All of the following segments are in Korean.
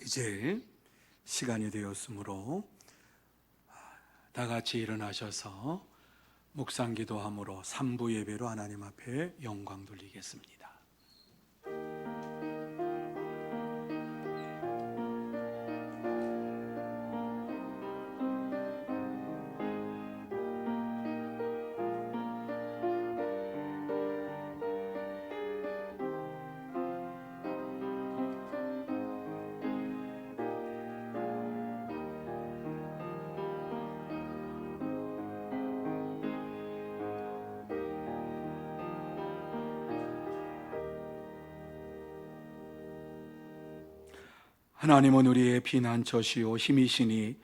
이제 시간이 되었으므로 다 같이 일어나셔서 묵상기도함으로 3부 예배로 하나님 앞에 영광 돌리겠습니다. 하나님은 우리의 피난처시오 힘이시니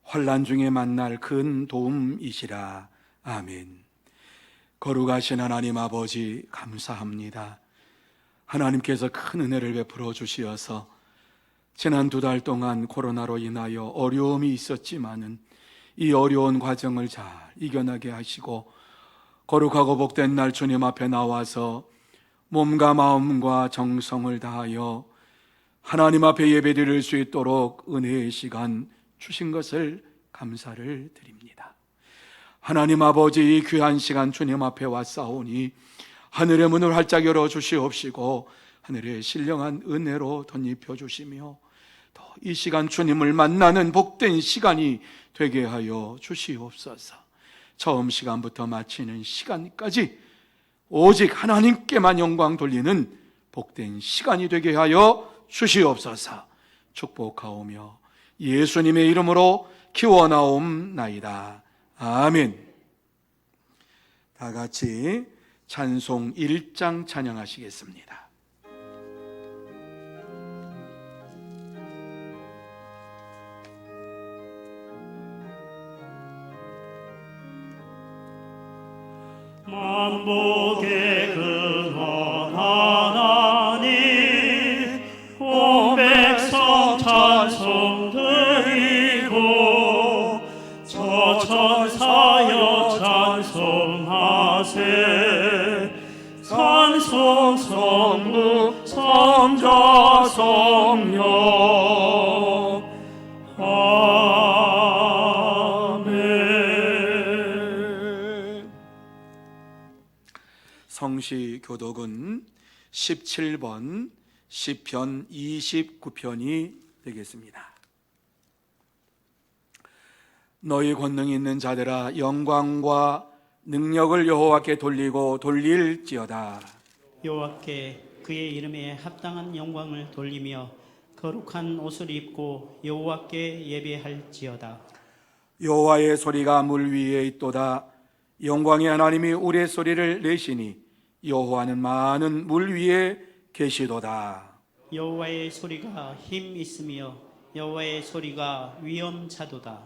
환난 중에 만날 큰 도움이시라. 아멘. 거룩하신 하나님 아버지 감사합니다. 하나님께서 큰 은혜를 베풀어 주시어서 지난 2달 동안 코로나로 인하여 어려움이 있었지만은 이 어려운 과정을 잘 이겨나게 하시고 거룩하고 복된 날 주님 앞에 나와서 몸과 마음과 정성을 다하여 하나님 앞에 예배드릴 수 있도록 은혜의 시간 주신 것을 감사를 드립니다. 하나님 아버지, 이 귀한 시간 주님 앞에 왔사오니 하늘의 문을 활짝 열어 주시옵시고 하늘의 신령한 은혜로 덧입혀 주시며 더 이 시간 주님을 만나는 복된 시간이 되게 하여 주시옵소서. 처음 시간부터 마치는 시간까지 오직 하나님께만 영광 돌리는 복된 시간이 되게 하여 주시옵소서. 축복하오며 예수님의 이름으로 기원하옵나이다. 아멘. 다 같이 찬송 1장 찬양하시겠습니다. 만복의 근원 하나님 온 백성 찬송 드리고 저 천사여 찬송하세. 찬송 성부 성자 성령 아멘. 성시 교독은 17번 시편 29편이 되겠습니다. 너희 권능 있는 자들아 영광과 능력을 여호와께 돌리고 돌릴지어다. 여호와께 그의 이름에 합당한 영광을 돌리며 거룩한 옷을 입고 여호와께 예배할지어다. 여호와의 소리가 물 위에 있도다. 영광의 하나님이 우레소리를 내시니 여호와는 많은 물 위에 계시도다. 여호와의 소리가 힘 있으며 여호와의 소리가 위엄차도다.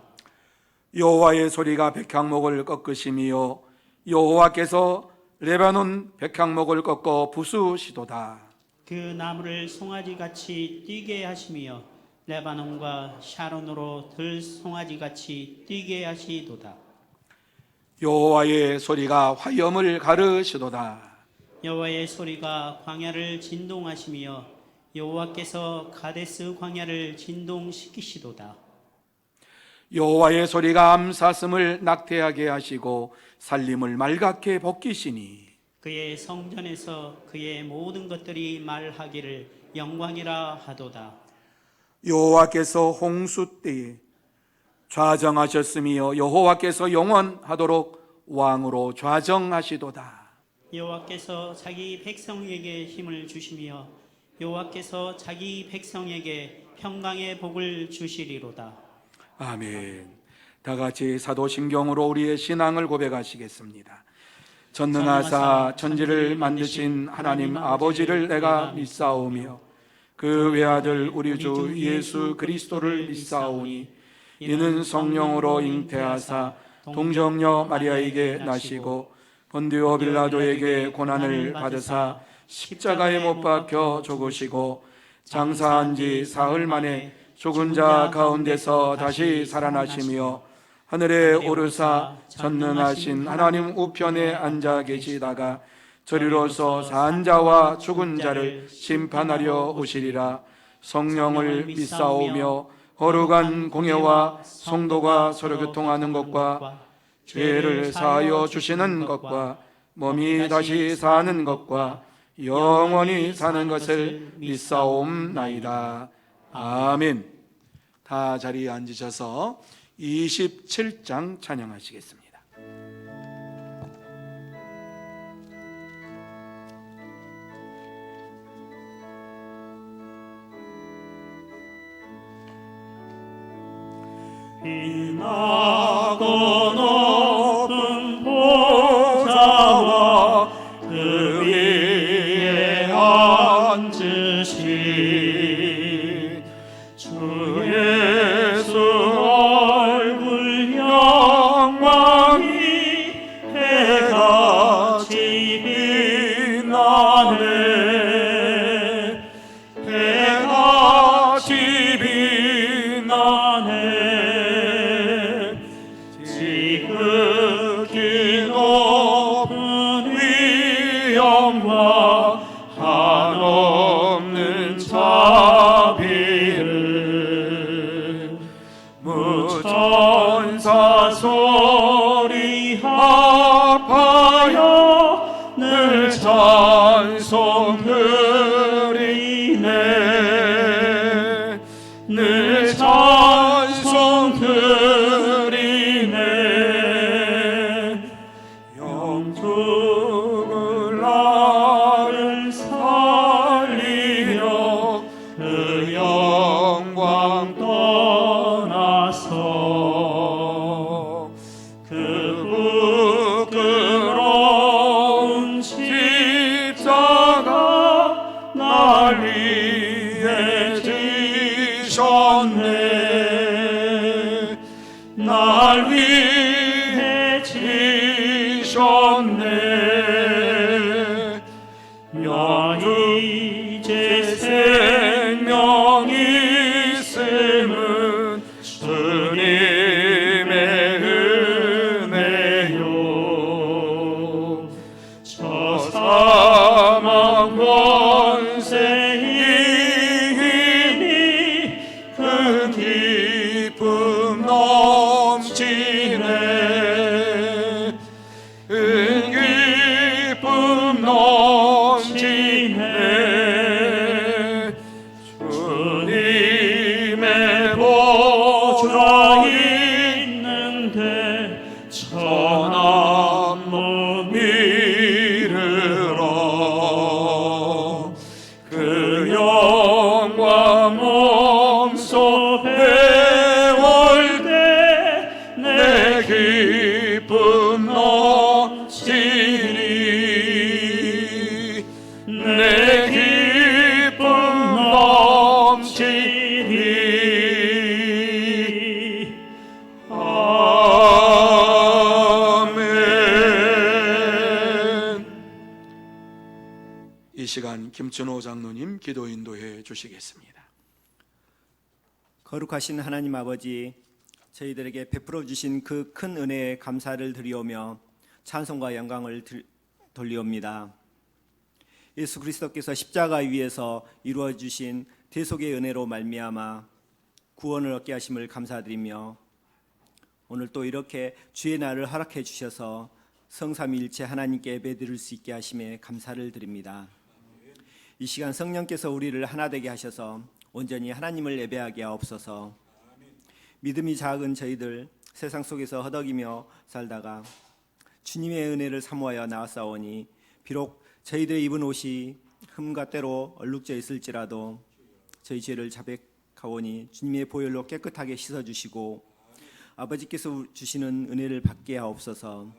여호와의 소리가 백향목을 꺾으시며 여호와께서 레바논 백향목을 꺾어 부수시도다. 그 나무를 송아지같이 뛰게 하시며 레바논과 샤론으로 들 송아지같이 뛰게 하시도다. 여호와의 소리가 화염을 가르시도다. 여호와의 소리가 광야를 진동하시며 여호와께서 가데스 광야를 진동시키시도다. 여호와의 소리가 암사슴을 낙태하게 하시고 살림을 말갛게 벗기시니 그의 성전에서 그의 모든 것들이 말하기를 영광이라 하도다. 여호와께서 홍수 때에 좌정하셨으며 여호와께서 영원하도록 왕으로 좌정하시도다. 여호와께서 자기 백성에게 힘을 주시며 여호와께서 자기 백성에게 평강의 복을 주시리로다. 아멘. 다 같이 사도신경으로 우리의 신앙을 고백하시겠습니다. 전능하사 천지를 만드신 하나님 아버지를 내가 믿사오며 그 외아들 우리 주 예수 그리스도를 믿사오니 이는 성령으로 잉태하사 동정녀 마리아에게 나시고 본디오 빌라도에게 고난을 받으사 십자가에 못 박혀 죽으시고 장사한 지 사흘 만에 죽은 자 가운데서 다시 살아나시며 하늘에 오르사 전능하신 하나님 우편에 앉아 계시다가 저리로서 산 자와 죽은 자를 심판하려 오시리라. 성령을 믿사오며 거룩한 공예와 성도가 서로 교통하는 것과 죄를 사하여 주시는 것과 몸이 다시 사는 것과 영원히 사는 것을 믿사옵나이다. 아멘. 다 자리에 앉으셔서 27장 찬양하시겠습니다. 빛나고 높은 보좌와 그 위에 앉으신 주 예수 얼굴 영광이 해같이 빛나네. 해같이 빛나네. 지극히 높은 위엄과 한없는 자비를 무천사 소리 합하여 늘 찬송 드리네. 늘 찬송 드리네. 영죽을 나를 살리려 그 영광 떠나서 그 부끄러운 십자가 날 위해 지셨네. 날 위해 지셨네. 나 이제 생명이 있음은 주님의 은혜요. 저 사망 권세의 힘이 그 기쁨 넘치네. 그 기쁨 넘치네. 주님의 보좌 있는데 천한 이르러 그 영광 몸소 배울 때 내 기쁨 넘치리. 내 기쁨 넘치리. 아멘. 이 시간 김춘호 장로님 기도 인도해 주시겠습니다. 거룩하신 하나님 아버지, 저희들에게 베풀어 주신 그 큰 은혜에 감사를 드리오며 찬송과 영광을 돌리옵니다. 예수 그리스도께서 십자가 위에서 이루어 주신 대속의 은혜로 말미암아 구원을 얻게 하심을 감사드리며, 오늘 또 이렇게 주의 날을 허락해 주셔서 성삼위일체 하나님께 예배드릴 수 있게 하심에 감사를 드립니다. 이 시간 성령께서 우리를 하나 되게 하셔서 온전히 하나님을 예배하게 하옵소서. 믿음이 작은 저희들 세상 속에서 허덕이며 살다가 주님의 은혜를 사모하여 나왔사오니, 비록 저희들의 입은 옷이 흠과 때로 얼룩져 있을지라도 저희 죄를 자백하오니 주님의 보혈로 깨끗하게 씻어주시고 아버지께서 주시는 은혜를 받게 하옵소서.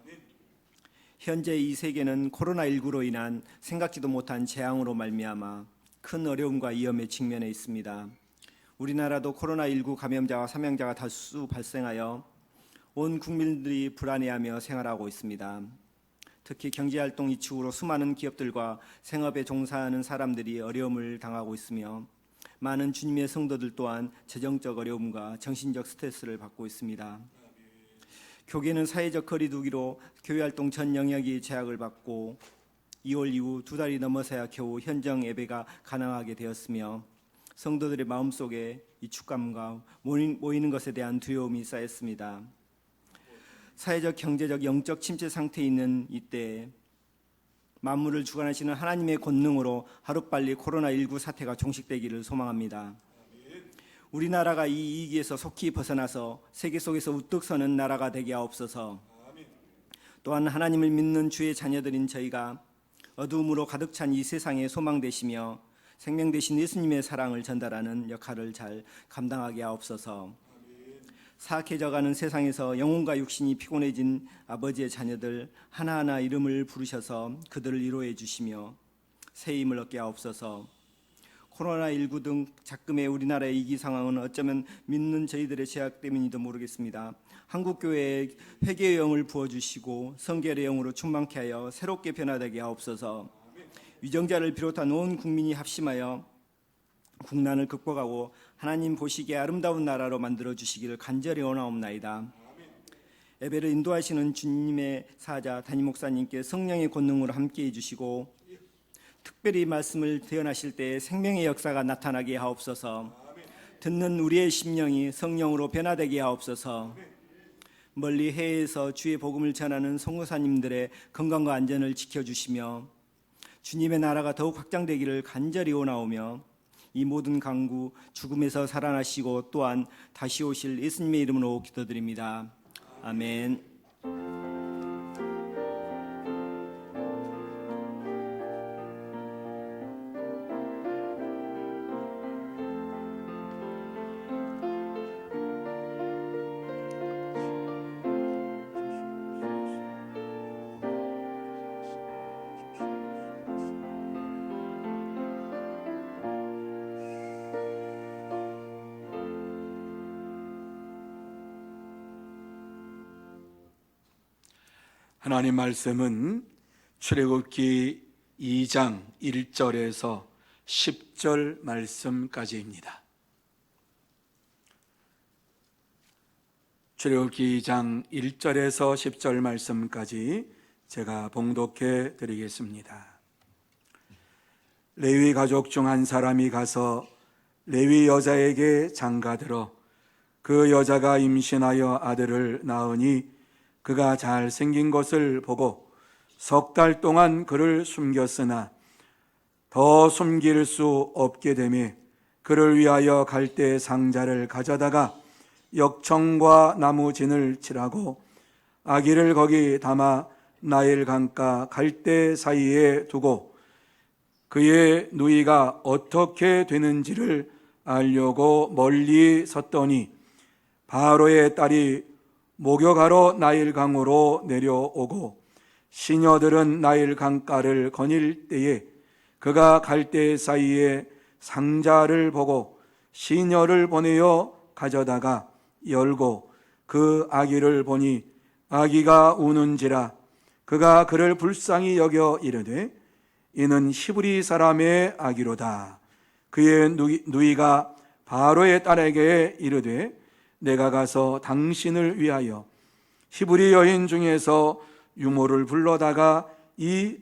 현재 이 세계는 코로나19로 인한 생각지도 못한 재앙으로 말미암아 큰 어려움과 위험에 직면해 있습니다. 우리나라도 코로나19 감염자와 사망자가 다수 발생하여 온 국민들이 불안해하며 생활하고 있습니다. 특히 경제활동 이축으로 수많은 기업들과 생업에 종사하는 사람들이 어려움을 당하고 있으며, 많은 주님의 성도들 또한 재정적 어려움과 정신적 스트레스를 받고 있습니다. 교계는 사회적 거리두기로 교회활동 전 영역이 제약을 받고 2월 이후 2달이 넘어서야 겨우 현장 예배가 가능하게 되었으며, 성도들의 마음속에 이 축감과 모이는 것에 대한 두려움이 쌓였습니다. 사회적, 경제적, 영적 침체 상태에 있는 이때 만물을 주관하시는 하나님의 권능으로 하루빨리 코로나19 사태가 종식되기를 소망합니다. 우리나라가 이 위기에서 속히 벗어나서 세계 속에서 우뚝 서는 나라가 되게 하옵소서. 또한 하나님을 믿는 주의 자녀들인 저희가 어두움으로 가득 찬 이 세상에 소망 되시며 생명 되신 예수님의 사랑을 전달하는 역할을 잘 감당하게 하옵소서. 사악해져가는 세상에서 영혼과 육신이 피곤해진 아버지의 자녀들 하나하나 이름을 부르셔서 그들을 위로해 주시며 새 힘을 얻게 하옵소서. 코로나19 등 작금의 우리나라의 위기 상황은 어쩌면 믿는 저희들의 죄악 때문인지도 모르겠습니다. 한국교회에 회개의 영을 부어주시고 성결의 영으로 충만케 하여 새롭게 변화되게 하옵소서. 위정자를 비롯한 온 국민이 합심하여 국난을 극복하고 하나님 보시기에 아름다운 나라로 만들어 주시기를 간절히 원하옵나이다. 예배를 인도하시는 주님의 사자 담임 목사님께 성령의 권능으로 함께해 주시고 특별히 말씀을 대언하실 때 생명의 역사가 나타나게 하옵소서. 듣는 우리의 심령이 성령으로 변화되게 하옵소서. 멀리 해외에서 주의 복음을 전하는 선교사님들의 건강과 안전을 지켜주시며 주님의 나라가 더욱 확장되기를 간절히 원하오며 이 모든 강구 죽음에서 살아나시고 또한 다시 오실 예수님의 이름으로 기도드립니다. 아멘. 하나님 말씀은 출애굽기 2장 1절에서 10절 말씀까지입니다. 출애굽기 2장 1절에서 10절 말씀까지 제가 봉독해 드리겠습니다. 레위 가족 중 한 사람이 가서 레위 여자에게 장가들어 그 여자가 임신하여 아들을 낳으니 그가 잘생긴 것을 보고 석 달 동안 그를 숨겼으나 더 숨길 수 없게 되매 그를 위하여 갈대 상자를 가져다가 역청과 나무진을 칠하고 아기를 거기 담아 나일 강가 갈대 사이에 두고 그의 누이가 어떻게 되는지를 알려고 멀리 섰더니 바로의 딸이 목욕하러 나일강으로 내려오고 시녀들은 나일 강가를 거닐 때에 그가 갈대 사이에 상자를 보고 시녀를 보내어 가져다가 열고 그 아기를 보니 아기가 우는지라 그가 그를 불쌍히 여겨 이르되 이는 히브리 사람의 아기로다. 그의 누이가 바로의 딸에게 이르되 내가 가서 당신을 위하여 히브리 여인 중에서 유모를 불러다가 이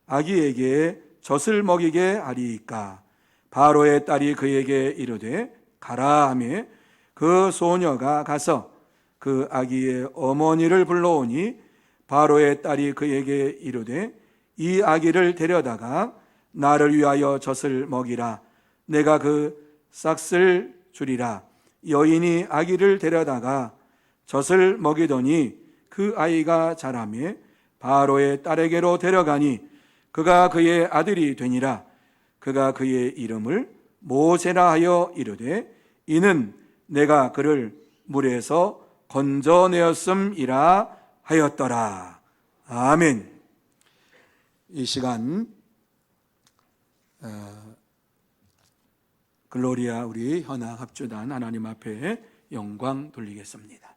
아기에게 젖을 먹이게 하리이까. 바로의 딸이 그에게 이르되 가라 하매 그 소녀가 가서 그 아기의 어머니를 불러오니 바로의 딸이 그에게 이르되 이 아기를 데려다가 나를 위하여 젖을 먹이라. 내가 그 싹을 주리라. 여인이 아기를 데려다가 젖을 먹이더니 그 아이가 자라매 바로의 딸에게로 데려가니 그가 그의 아들이 되니라. 그가 그의 이름을 모세라 하여 이르되 이는 내가 그를 물에서 건져내었음이라 하였더라. 아멘. 이 시간 글로리아 우리 현악 합주단 하나님 앞에 영광 돌리겠습니다.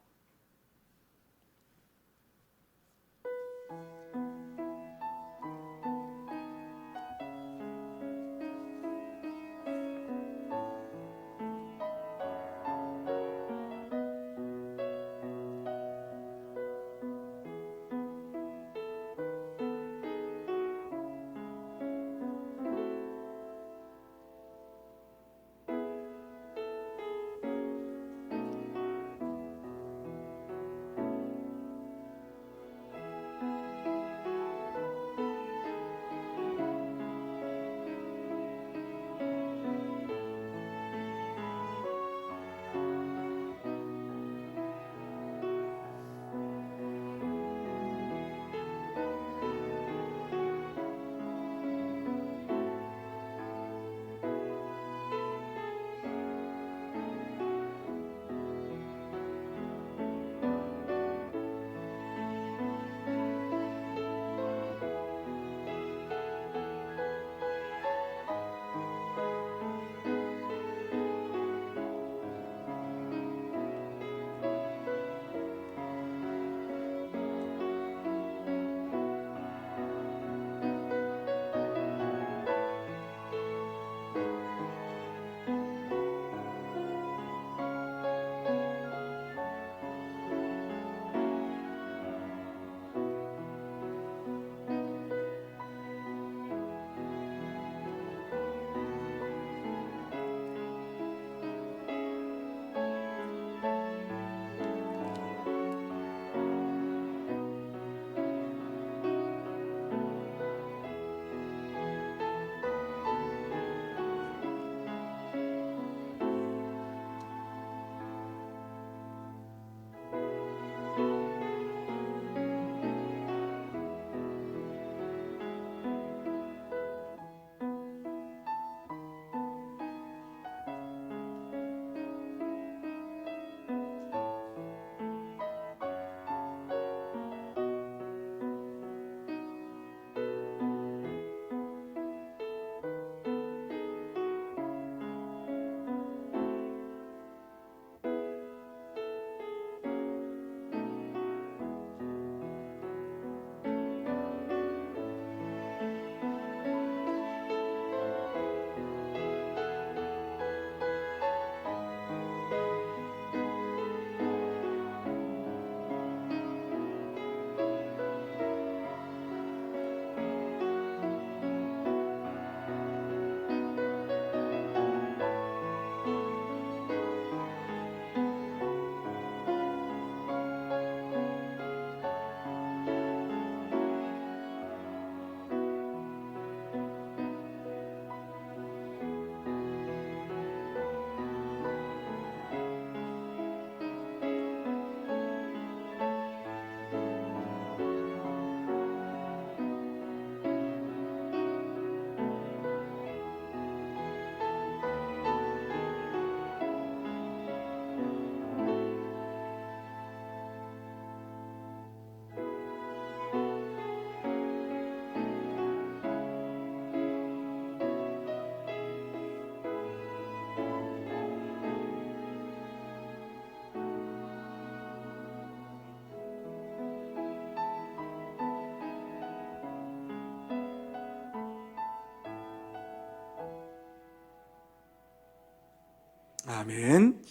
아멘.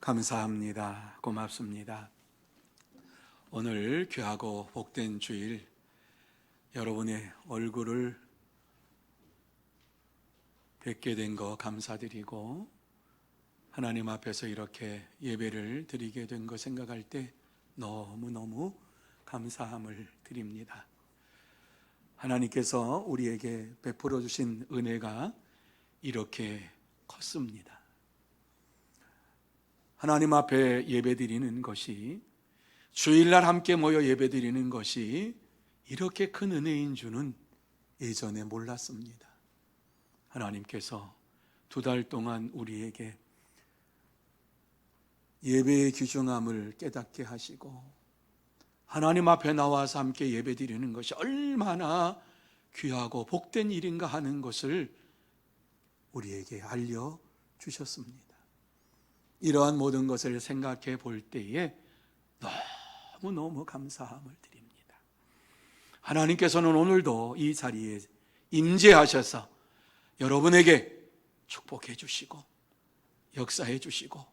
감사합니다. 고맙습니다. 오늘 귀하고 복된 주일 여러분의 얼굴을 뵙게 된 거 감사드리고 하나님 앞에서 이렇게 예배를 드리게 된 거 생각할 때 너무너무 감사함을 드립니다. 하나님께서 우리에게 베풀어 주신 은혜가 이렇게 컸습니다. 하나님 앞에 예배드리는 것이, 주일날 함께 모여 예배드리는 것이 이렇게 큰 은혜인 줄은 예전에 몰랐습니다. 하나님께서 2달 동안 우리에게 예배의 귀중함을 깨닫게 하시고 하나님 앞에 나와서 함께 예배드리는 것이 얼마나 귀하고 복된 일인가 하는 것을 우리에게 알려주셨습니다. 이러한 모든 것을 생각해 볼 때에 너무너무 감사함을 드립니다. 하나님께서는 오늘도 이 자리에 임재하셔서 여러분에게 축복해 주시고 역사해 주시고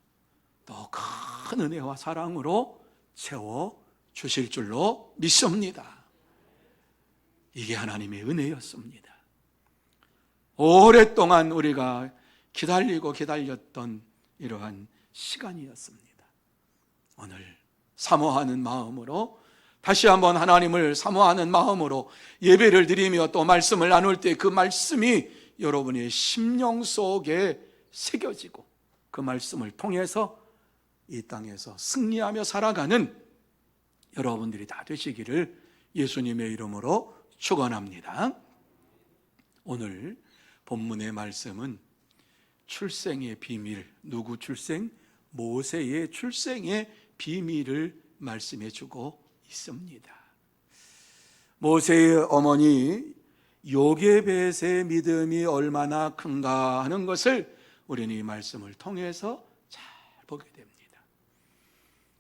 또 큰 은혜와 사랑으로 채워 주실 줄로 믿습니다. 이게 하나님의 은혜였습니다. 오랫동안 우리가 기다리고 기다렸던 이러한 시간이었습니다. 오늘 사모하는 마음으로, 다시 한번 하나님을 사모하는 마음으로 예배를 드리며 또 말씀을 나눌 때 그 말씀이 여러분의 심령 속에 새겨지고 그 말씀을 통해서 이 땅에서 승리하며 살아가는 여러분들이 다 되시기를 예수님의 이름으로 축원합니다. 오늘 본문의 말씀은 출생의 비밀, 누구 출생? 모세의 출생의 비밀을 말씀해 주고 있습니다. 모세의 어머니 요게벳의 믿음이 얼마나 큰가 하는 것을 우리는 이 말씀을 통해서 잘 보게 됩니다.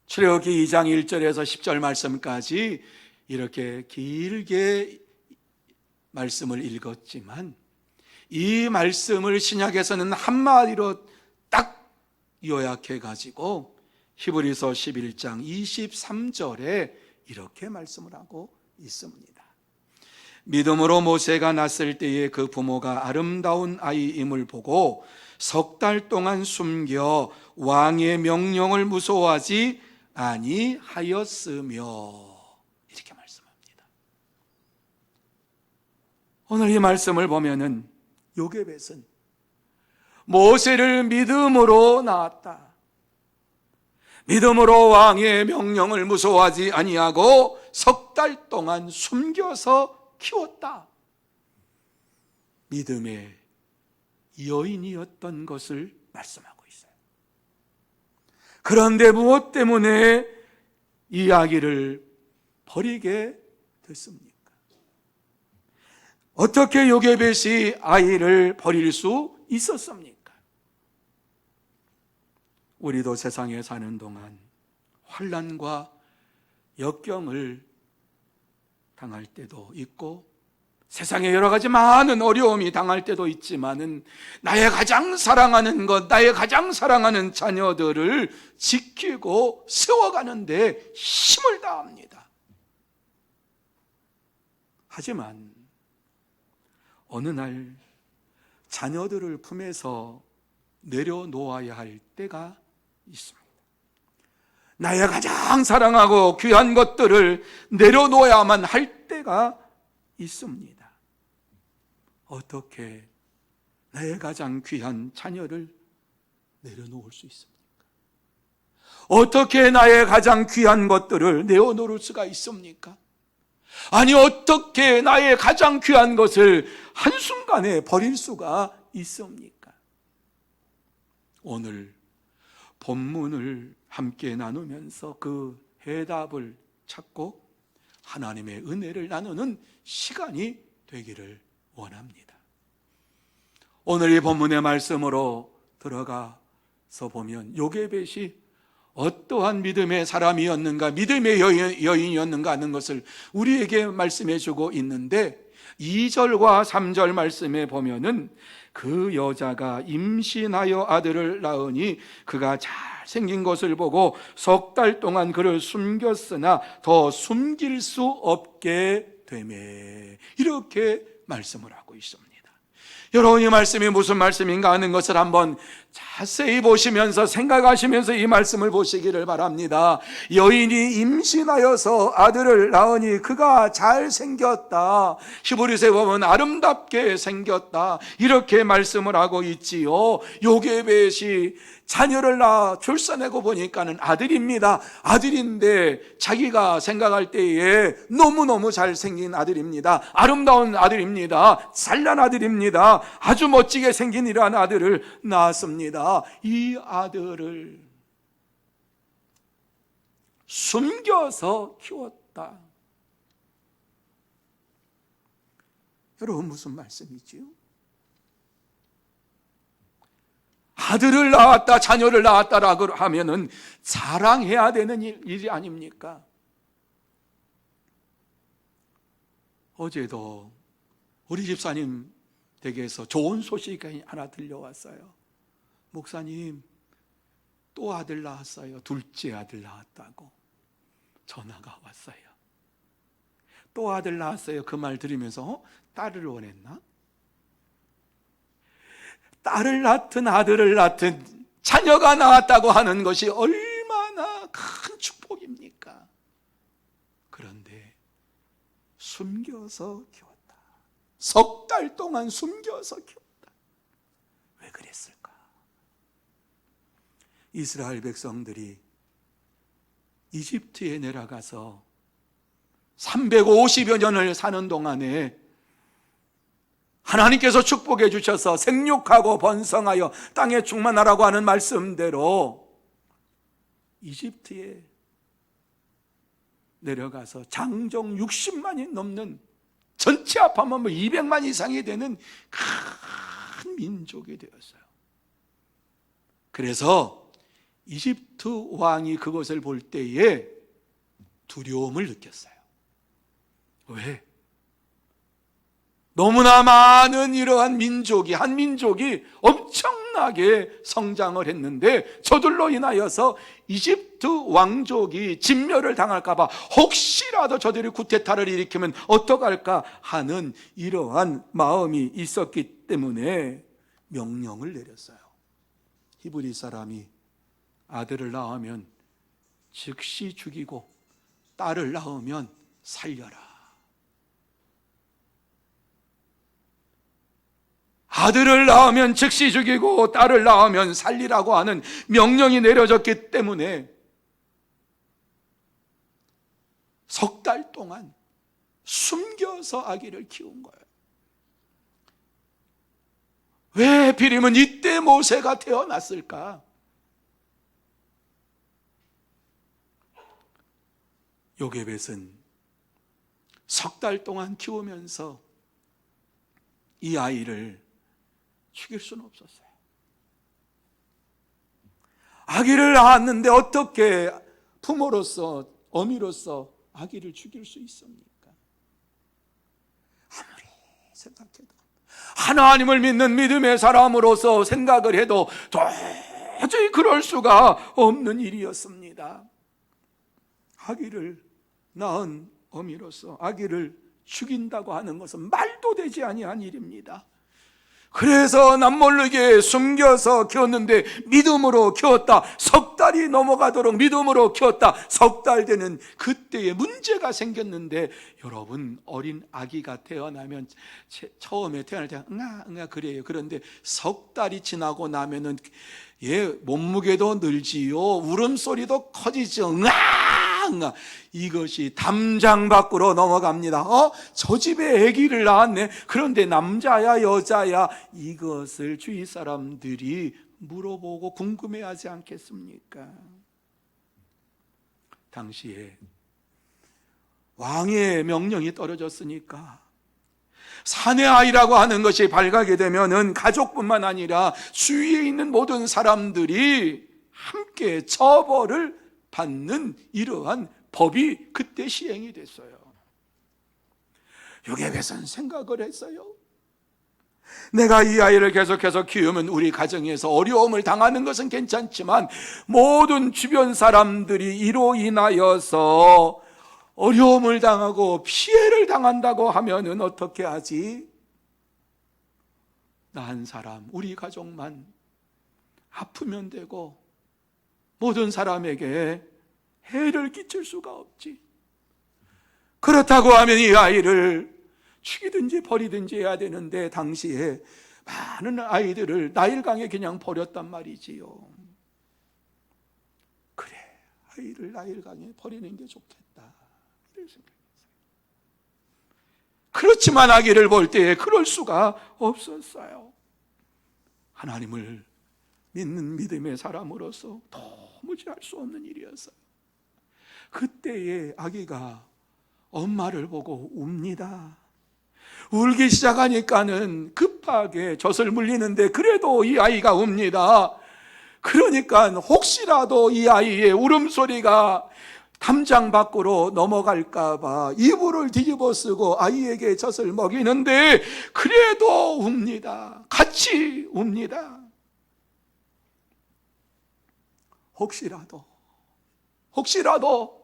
출애굽기 2장 1절에서 10절 말씀까지 이렇게 길게 말씀을 읽었지만 이 말씀을 신약에서는 한마디로 딱 요약해 가지고 히브리서 11장 23절에 이렇게 말씀을 하고 있습니다. 믿음으로 모세가 낳았을 때에 그 부모가 아름다운 아이임을 보고 3달 동안 숨겨 왕의 명령을 무서워하지 아니하였으며, 이렇게 말씀합니다. 오늘 이 말씀을 보면은 요게벳은 모세를 믿음으로 낳았다. 믿음으로 왕의 명령을 무서워하지 아니하고 3달 동안 숨겨서 키웠다. 믿음의 여인이었던 것을 말씀하고 있어요. 그런데 무엇 때문에 이 아기를 버리게 됐습니까? 어떻게 요게벳이 아이를 버릴 수 있었습니까? 우리도 세상에 사는 동안 환난과 역경을 당할 때도 있고 세상에 여러 가지 많은 어려움이 당할 때도 있지만은 나의 가장 사랑하는 것, 나의 가장 사랑하는 자녀들을 지키고 세워가는데 힘을 다합니다. 하지만 어느 날 자녀들을 품에서 내려놓아야 할 때가 있습니다. 나의 가장 사랑하고 귀한 것들을 내려놓아야만 할 때가 있습니다. 어떻게 나의 가장 귀한 자녀를 내려놓을 수 있습니까? 어떻게 나의 가장 귀한 것들을 내어놓을 수가 있습니까? 아니, 어떻게 나의 가장 귀한 것을 한순간에 버릴 수가 있습니까? 오늘 본문을 함께 나누면서 그 해답을 찾고 하나님의 은혜를 나누는 시간이 되기를 원합니다. 오늘 이 본문의 말씀으로 들어가서 보면 요게벳이 어떠한 믿음의 사람이었는가, 믿음의 여인이었는가 하는 것을 우리에게 말씀해 주고 있는데, 2절과 3절 말씀에 보면은 그 여자가 임신하여 아들을 낳으니 그가 잘생긴 것을 보고 석 달 동안 그를 숨겼으나 더 숨길 수 없게 되매, 이렇게 말씀을 하고 있습니다. 여러분, 이 말씀이 무슨 말씀인가 하는 것을 한번 자세히 보시면서 생각하시면서 이 말씀을 보시기를 바랍니다. 여인이 임신하여서 아들을 낳으니 그가 잘생겼다. 히브리서에 보면 아름답게 생겼다, 이렇게 말씀을 하고 있지요. 요게벳이 자녀를 낳아 출산하고 보니까는 아들입니다. 아들인데 자기가 생각할 때에 너무너무 잘생긴 아들입니다. 아름다운 아들입니다. 잘난 아들입니다. 아주 멋지게 생긴 이러한 아들을 낳았습니다. 이 아들을 숨겨서 키웠다. 여러분, 무슨 말씀이지요? 아들을 낳았다, 자녀를 낳았다라고 하면은 자랑해야 되는 일이 아닙니까? 어제도 우리 집사님 댁에서 좋은 소식이 하나 들려왔어요. 목사님, 또 아들 낳았어요. 둘째 아들 낳았다고 전화가 왔어요. 또 아들 낳았어요. 그 말 들으면서 딸을 원했나? 딸을 낳든 아들을 낳든 자녀가 나왔다고 하는 것이 얼마나 큰 축복입니까? 그런데 숨겨서 키웠다. 석 달 동안 숨겨서 키웠다. 왜 그랬을까? 이스라엘 백성들이 이집트에 내려가서 350여 년을 사는 동안에 하나님께서 축복해 주셔서 생육하고 번성하여 땅에 충만하라고 하는 말씀대로 이집트에 내려가서 장정 60만이 넘는, 전체 합하면 200만 이상이 되는 큰 민족이 되었어요. 그래서 이집트 왕이 그것을 볼 때에 두려움을 느꼈어요. 왜? 너무나 많은 이러한 민족이, 한 민족이 엄청나게 성장을 했는데 저들로 인하여서 이집트 왕족이 진멸을 당할까 봐, 혹시라도 저들이 쿠데타를 일으키면 어떡할까 하는 이러한 마음이 있었기 때문에 명령을 내렸어요. 히브리 사람이 아들을 낳으면 즉시 죽이고 딸을 낳으면 살려라. 아들을 낳으면 즉시 죽이고 딸을 낳으면 살리라고 하는 명령이 내려졌기 때문에 석 달 동안 숨겨서 아기를 키운 거예요. 왜 하필이면 이때 모세가 태어났을까? 요게벳은 석 달 동안 키우면서 이 아이를 죽일 수는 없었어요. 아기를 낳았는데 어떻게 부모로서, 어미로서 아기를 죽일 수 있습니까? 아무리 생각해도, 하나님을 믿는 믿음의 사람으로서 생각을 해도 도저히 그럴 수가 없는 일이었습니다. 아기를 낳은 어미로서 아기를 죽인다고 하는 것은 말도 되지 아니한 일입니다. 그래서 남모르게 숨겨서 키웠는데 믿음으로 키웠다. 석 달이 넘어가도록 믿음으로 키웠다. 석 달 되는 그때에 문제가 생겼는데, 여러분, 어린 아기가 태어나면 처음에 태어날 때 응아 그래요. 그런데 석 달이 지나고 나면은 몸무게도 늘지요, 울음소리도 커지죠. 응아 이것이 담장 밖으로 넘어갑니다. 저 집에 아기를 낳았네. 그런데 남자야 여자야, 이것을 주위 사람들이 물어보고 궁금해하지 않겠습니까? 당시에 왕의 명령이 떨어졌으니까 사내 아이라고 하는 것이 발각이 되면은 가족뿐만 아니라 주위에 있는 모든 사람들이 함께 처벌을 받는 이러한 법이 그때 시행이 됐어요. 요게벳은 생각을 했어요. 내가 이 아이를 계속해서 키우면 우리 가정에서 어려움을 당하는 것은 괜찮지만 모든 주변 사람들이 이로 인하여서 어려움을 당하고 피해를 당한다고 하면은 어떻게 하지? 나 한 사람, 우리 가족만 아프면 되고 모든 사람에게 해를 끼칠 수가 없지. 그렇다고 하면 이 아이를 죽이든지 버리든지 해야 되는데 당시에 많은 아이들을 나일강에 그냥 버렸단 말이지요. 그래, 아이를 나일강에 버리는 게 좋겠다, 이런 생각했어요. 그렇지만 아기를 볼 때에 그럴 수가 없었어요. 하나님을 믿는 믿음의 사람으로서 도무지 할 수 없는 일이었어요. 그때에 아기가 엄마를 보고 웁니다. 울기 시작하니까는 급하게 젖을 물리는데 그래도 이 아이가 웁니다. 그러니까 혹시라도 이 아이의 울음소리가 담장 밖으로 넘어갈까봐 이불을 뒤집어 쓰고 아이에게 젖을 먹이는데 그래도 웁니다. 같이 웁니다. 혹시라도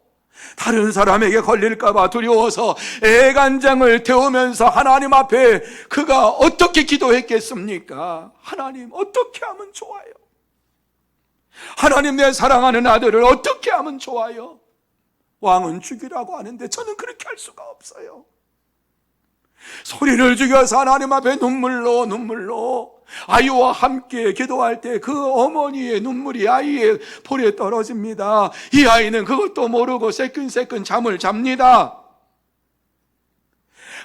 다른 사람에게 걸릴까봐 두려워서 애간장을 태우면서 하나님 앞에 그가 어떻게 기도했겠습니까? 하나님, 어떻게 하면 좋아요? 하나님, 내 사랑하는 아들을 어떻게 하면 좋아요? 왕은 죽이라고 하는데 저는 그렇게 할 수가 없어요. 소리를 죽여서 하나님 앞에 눈물로 아이와 함께 기도할 때 그 어머니의 눈물이 아이의 볼에 떨어집니다. 이 아이는 그것도 모르고 새끈새끈 잠을 잡니다.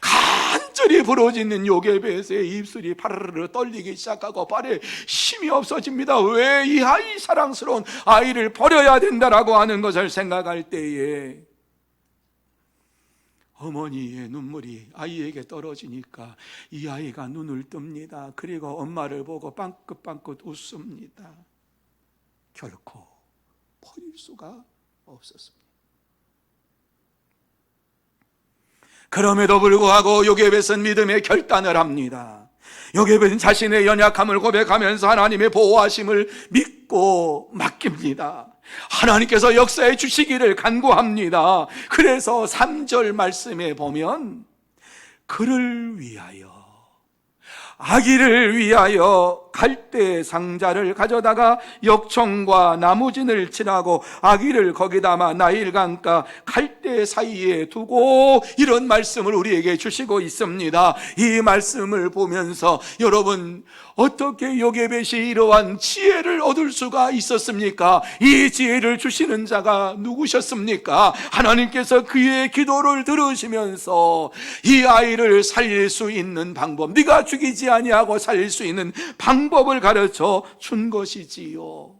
간절히 부러지는 요게벳의 입술이 파르르 떨리기 시작하고 발에 힘이 없어집니다. 왜 이 아이, 사랑스러운 아이를 버려야 된다라고 하는 것을 생각할 때에 어머니의 눈물이 아이에게 떨어지니까 이 아이가 눈을 뜹니다. 그리고 엄마를 보고 빵긋빵긋 웃습니다. 결코 버릴 수가 없었습니다. 그럼에도 불구하고 요게벳은 믿음의 결단을 합니다. 요게벳은 자신의 연약함을 고백하면서 하나님의 보호하심을 믿고 맡깁니다. 하나님께서 역사해 주시기를 간구합니다. 그래서 3절 말씀에 보면 그를 위하여, 아기를 위하여 갈대 상자를 가져다가 역청과 나무진을 칠하고 아기를 거기 담아 나일강가 갈대 사이에 두고, 이런 말씀을 우리에게 주시고 있습니다. 이 말씀을 보면서 여러분, 어떻게 요게벳이 이러한 지혜를 얻을 수가 있었습니까? 이 지혜를 주시는 자가 누구셨습니까? 하나님께서 그의 기도를 들으시면서 이 아이를 살릴 수 있는 방법, 네가 죽이지 아니하고 살릴 수 있는 방법을 가르쳐 준 것이지요.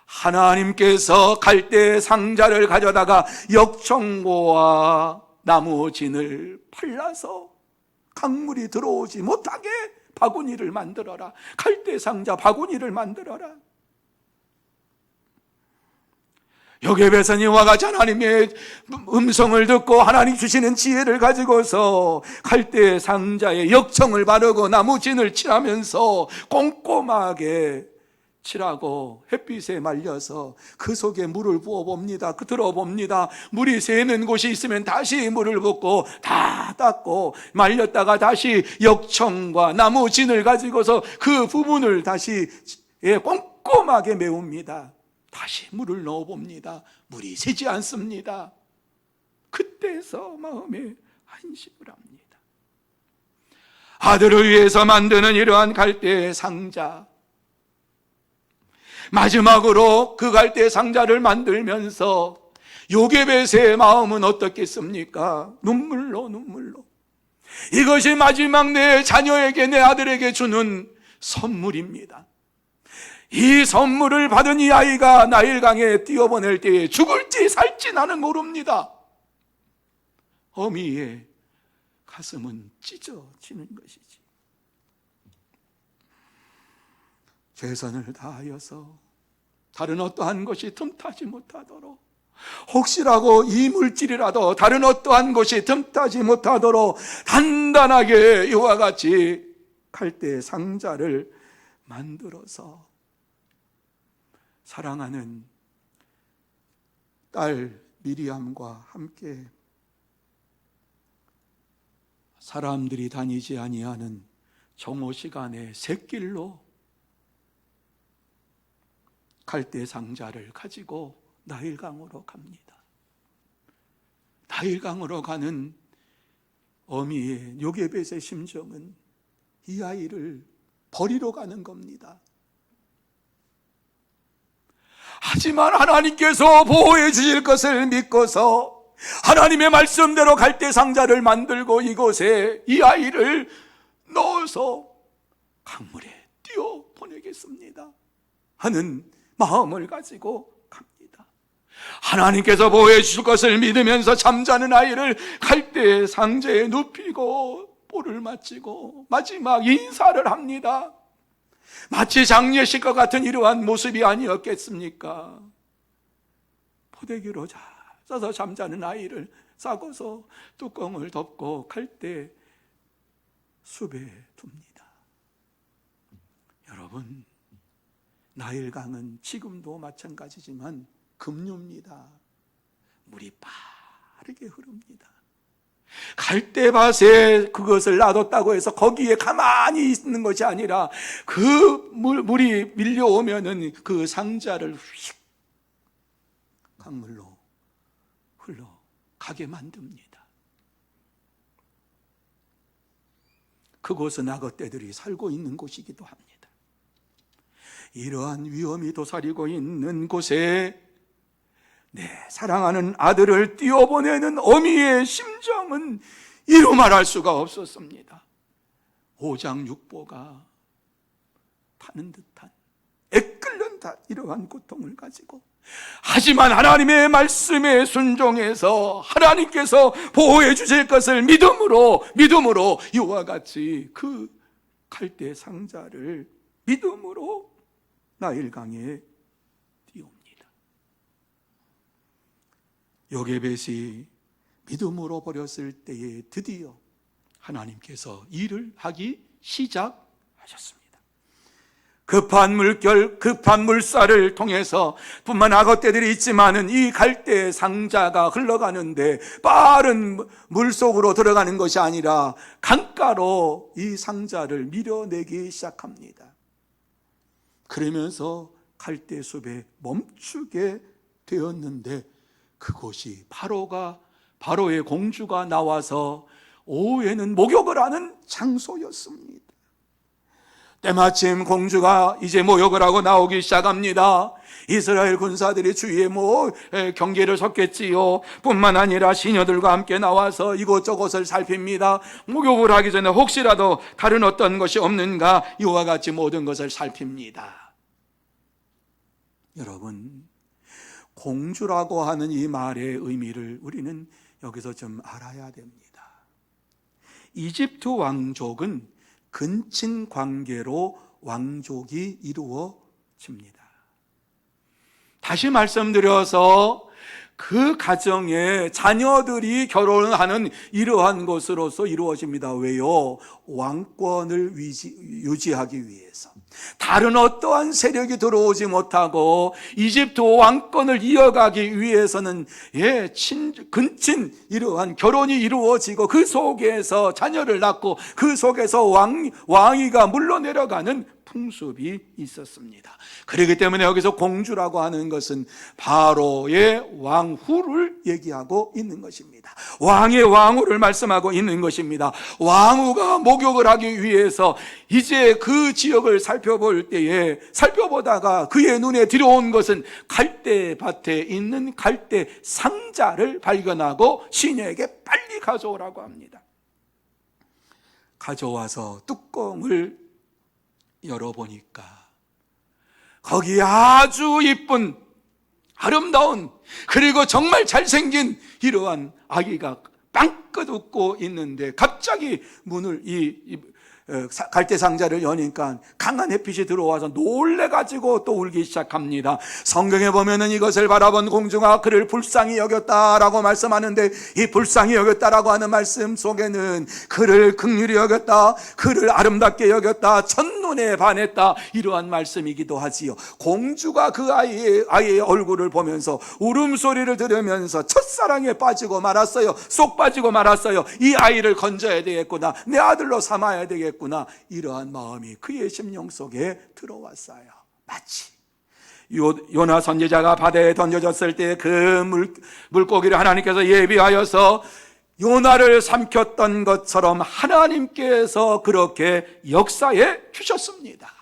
하나님께서 갈대 상자를 가져다가 역청고와 나무진을 팔라서 강물이 들어오지 못하게 바구니를 만들어라. 갈대 상자 바구니를 만들어라. 요게벳은 이와 같이 하나님의 음성을 듣고 하나님 주시는 지혜를 가지고서 갈대 상자에 역청을 바르고 나무진을 칠하면서 꼼꼼하게 칠하고 햇빛에 말려서 그 속에 물을 부어봅니다. 들어봅니다. 물이 새는 곳이 있으면 다시 물을 붓고 다 닦고 말렸다가 다시 역청과 나무진을 가지고서 그 부분을 다시 꼼꼼하게 메웁니다. 다시 물을 넣어봅니다. 물이 새지 않습니다. 그때서 마음에 안심을 합니다. 아들을 위해서 만드는 이러한 갈대 상자, 마지막으로 그 갈대 상자를 만들면서 요게벳의 마음은 어떻겠습니까? 눈물로 이것이 마지막 내 자녀에게, 내 아들에게 주는 선물입니다. 이 선물을 받은 이 아이가 나일강에 뛰어보낼 때에 죽을지 살지 나는 모릅니다. 어미의 가슴은 찢어지는 것이지. 최선을 다하여서 다른 어떠한 것이 틈타지 못하도록 혹시라도 이 물질이라도 다른 어떠한 것이 틈타지 못하도록 단단하게 이와 같이 갈대 상자를 만들어서 사랑하는 딸 미리암과 함께 사람들이 다니지 아니하는 정오 시간에 샛길로 갈대 상자를 가지고 나일강으로 갑니다. 나일강으로 가는 어미의 요게벳의 심정은 이 아이를 버리러 가는 겁니다. 하지만 하나님께서 보호해 주실 것을 믿고서 하나님의 말씀대로 갈대 상자를 만들고 이곳에 이 아이를 넣어서 강물에 띄워 보내겠습니다 하는 마음을 가지고 갑니다. 하나님께서 보호해 주실 것을 믿으면서 잠자는 아이를 갈대 상자에 눕히고 볼을 마치고 마지막 인사를 합니다. 마치 장례식과 같은 이러한 모습이 아니었겠습니까? 포대기로 잘 싸서 잠자는 아이를 싸고서 뚜껑을 덮고 갈대 숲에 둡니다. 여러분, 나일강은 지금도 마찬가지지만 급류입니다. 물이 빠르게 흐릅니다. 갈대밭에 그것을 놔뒀다고 해서 거기에 가만히 있는 것이 아니라 그 물이 밀려오면은 그 상자를 휙 강물로 흘러가게 만듭니다. 그곳은 악어떼들이 살고 있는 곳이기도 합니다. 이러한 위험이 도사리고 있는 곳에 내 사랑하는 아들을 띄워보내는 어미의 심정은 이루 말할 수가 없었습니다. 오장육부가 타는 듯한 애끓는 듯한 이러한 고통을 가지고, 하지만 하나님의 말씀에 순종해서 하나님께서 보호해 주실 것을 믿음으로 이와 같이 그 갈대 상자를 믿음으로 나일강에 띄웁니다. 요게벳이 믿음으로 버렸을 때에 드디어 하나님께서 일을 하기 시작하셨습니다. 급한 물결, 급한 물살을 통해서 뿐만 악어떼들이 있지만은 이 갈대 상자가 흘러가는데 빠른 물속으로 들어가는 것이 아니라 강가로 이 상자를 밀어내기 시작합니다. 그러면서 갈대 숲에 멈추게 되었는데 그곳이 바로의 공주가 나와서 오후에는 목욕을 하는 장소였습니다. 때마침 공주가 이제 목욕을 하고 나오기 시작합니다. 이스라엘 군사들이 주위에 경계를 섰겠지요. 뿐만 아니라 시녀들과 함께 나와서 이곳저곳을 살핍니다. 목욕을 하기 전에 혹시라도 다른 어떤 것이 없는가 이와 같이 모든 것을 살핍니다. 여러분, 공주라고 하는 이 말의 의미를 우리는 여기서 좀 알아야 됩니다. 이집트 왕족은 근친 관계로 왕족이 이루어집니다. 다시 말씀드려서 그 가정에 자녀들이 결혼하는 이러한 것으로서 이루어집니다. 왜요? 왕권을 유지하기 위해서. 다른 어떠한 세력이 들어오지 못하고 이집트 왕권을 이어가기 위해서는 근친 이러한 결혼이 이루어지고 그 속에서 자녀를 낳고 그 속에서 왕위가 물러내려가는 풍습이 있었습니다. 그렇기 때문에 여기서 공주라고 하는 것은 바로의 왕후를 얘기하고 있는 것입니다. 왕의 왕후를 말씀하고 있는 것입니다. 왕후가 목욕을 하기 위해서 이제 그 지역을 살펴볼 때에 살펴보다가 그의 눈에 들어온 것은 갈대밭에 있는 갈대 상자를 발견하고 시녀에게 빨리 가져오라고 합니다. 가져와서 뚜껑을 열어보니까 거기에 아주 이쁜 아름다운 그리고 정말 잘생긴 이러한 아기가 빵 한껏 웃고 있는데 갑자기 문을 갈대 상자를 여니까 강한 햇빛이 들어와서 놀래가지고 또 울기 시작합니다. 성경에 보면은 이것을 바라본 공주가 그를 불쌍히 여겼다라고 말씀하는데, 이 불쌍히 여겼다라고 하는 말씀 속에는 그를 긍휼히 여겼다, 그를 아름답게 여겼다, 첫눈에 반했다, 이러한 말씀이기도 하지요. 공주가 그 아이의 얼굴을 보면서 울음소리를 들으면서 첫사랑에 빠지고 말았어요. 쏙 빠지고 말았어요. 이 아이를 건져야 되겠구나, 내 아들로 삼아야 되겠구나, 이러한 마음이 그의 심령 속에 들어왔어요. 마치 요나 선지자가 바다에 던져졌을 때 그 물고기를 하나님께서 예비하여서 요나를 삼켰던 것처럼 하나님께서 그렇게 역사해 주셨습니다.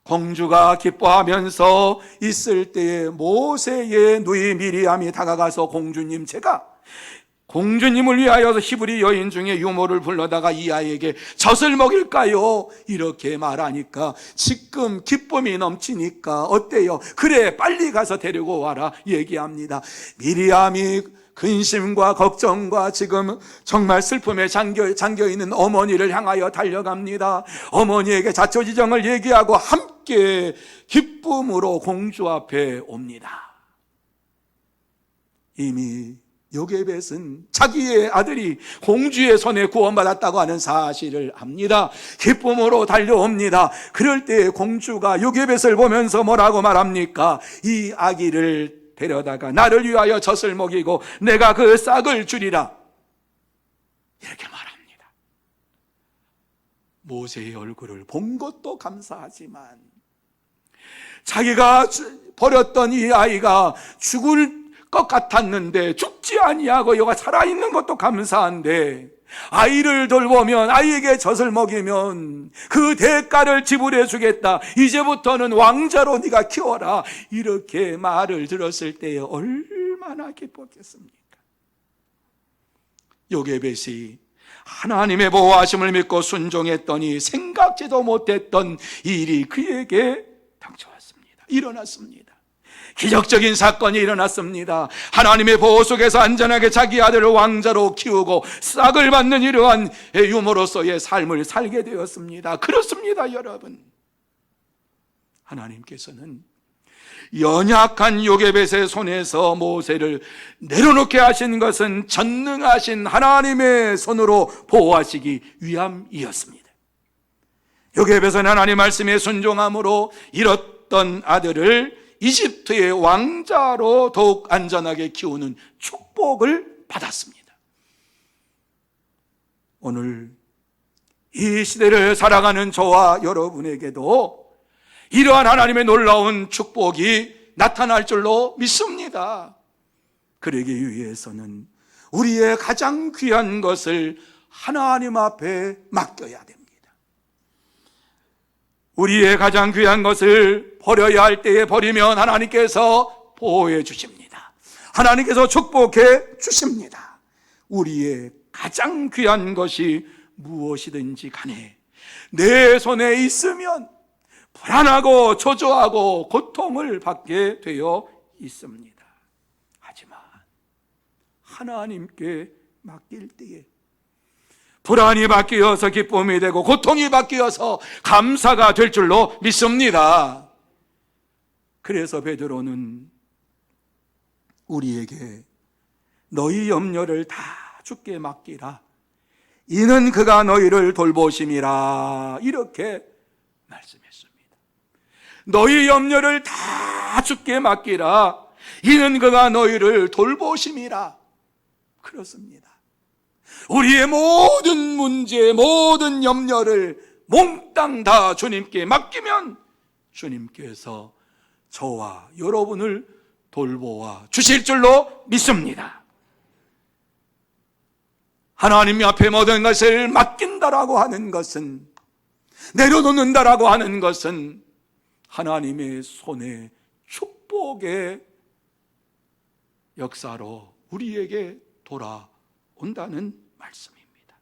공주가 기뻐하면서 있을 때에 모세의 누이 미리암이 다가가서 공주님, 제가 공주님을 위하여서 히브리 여인 중에 유모를 불러다가 이 아이에게 젖을 먹일까요? 이렇게 말하니까 지금 기쁨이 넘치니까 어때요? 그래, 빨리 가서 데리고 와라 얘기합니다. 미리암이 근심과 걱정과 지금 정말 슬픔에 잠겨있는 어머니를 향하여 달려갑니다. 어머니에게 자초지정을 얘기하고 함께 기쁨으로 공주 앞에 옵니다. 이미 요게벳은 자기의 아들이 공주의 손에 구원받았다고 하는 사실을 압니다. 기쁨으로 달려옵니다. 그럴 때 공주가 요게벳을 보면서 뭐라고 말합니까? 이 아기를 데려다가 나를 위하여 젖을 먹이고 내가 그 싹을 주리라, 이렇게 말합니다. 모세의 얼굴을 본 것도 감사하지만 자기가 버렸던 이 아이가 죽을 것 같았는데 죽지 아니하고 여가 살아있는 것도 감사한데, 아이를 돌보면, 아이에게 젖을 먹이면 그 대가를 지불해 주겠다, 이제부터는 왕자로 네가 키워라, 이렇게 말을 들었을 때에 얼마나 기뻤겠습니까? 요게벳이 하나님의 보호하심을 믿고 순종했더니 생각지도 못했던 일이 그에게 닥쳐왔습니다. 일어났습니다. 기적적인 사건이 일어났습니다. 하나님의 보호 속에서 안전하게 자기 아들을 왕자로 키우고 싹을 받는 이러한 유모로서의 삶을 살게 되었습니다. 그렇습니다, 여러분. 하나님께서는 연약한 요게벳의 손에서 모세를 내려놓게 하신 것은 전능하신 하나님의 손으로 보호하시기 위함이었습니다. 요게벳은 하나님 말씀에 순종함으로 잃었던 아들을 이집트의 왕자로 더욱 안전하게 키우는 축복을 받았습니다. 오늘 이 시대를 살아가는 저와 여러분에게도 이러한 하나님의 놀라운 축복이 나타날 줄로 믿습니다. 그러기 위해서는 우리의 가장 귀한 것을 하나님 앞에 맡겨야 됩니다. 우리의 가장 귀한 것을 버려야 할 때에 버리면 하나님께서 보호해 주십니다. 하나님께서 축복해 주십니다. 우리의 가장 귀한 것이 무엇이든지 간에 내 손에 있으면 불안하고 초조하고 고통을 받게 되어 있습니다. 하지만 하나님께 맡길 때에 불안이 바뀌어서 기쁨이 되고 고통이 바뀌어서 감사가 될 줄로 믿습니다. 그래서 베드로는 우리에게 너희 염려를 다 주께 맡기라, 이는 그가 너희를 돌보심이라, 이렇게 말씀했습니다. 너희 염려를 다 주께 맡기라, 이는 그가 너희를 돌보심이라. 그렇습니다. 우리의 모든 문제, 모든 염려를 몽땅 다 주님께 맡기면 주님께서 저와 여러분을 돌보아 주실 줄로 믿습니다. 하나님 앞에 모든 것을 맡긴다라고 하는 것은, 내려놓는다라고 하는 것은 하나님의 손에 축복의 역사로 우리에게 돌아온다는 말씀입니다.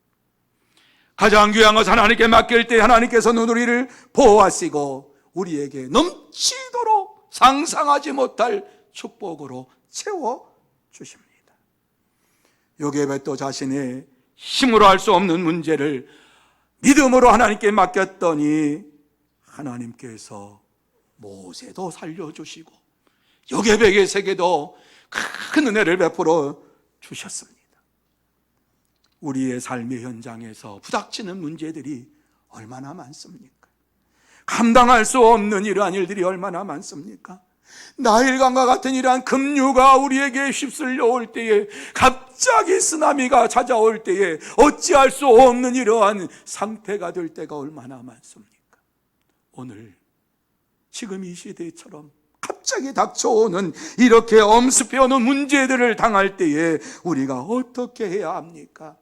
가장 귀한 것은 하나님께 맡길 때 하나님께서는 우리를 보호하시고 우리에게 넘치도록 상상하지 못할 축복으로 채워주십니다. 요게벳도 자신의 힘으로 할 수 없는 문제를 믿음으로 하나님께 맡겼더니 하나님께서 모세도 살려주시고 요게벳에게도 큰 은혜를 베풀어 주셨습니다. 우리의 삶의 현장에서 부닥치는 문제들이 얼마나 많습니까? 감당할 수 없는 이러한 일들이 얼마나 많습니까? 나일강과 같은 이러한 급류가 우리에게 휩쓸려 올 때에, 갑자기 쓰나미가 찾아올 때에 어찌할 수 없는 이러한 상태가 될 때가 얼마나 많습니까? 오늘 지금 이 시대처럼 갑자기 닥쳐오는 이렇게 엄습해오는 문제들을 당할 때에 우리가 어떻게 해야 합니까?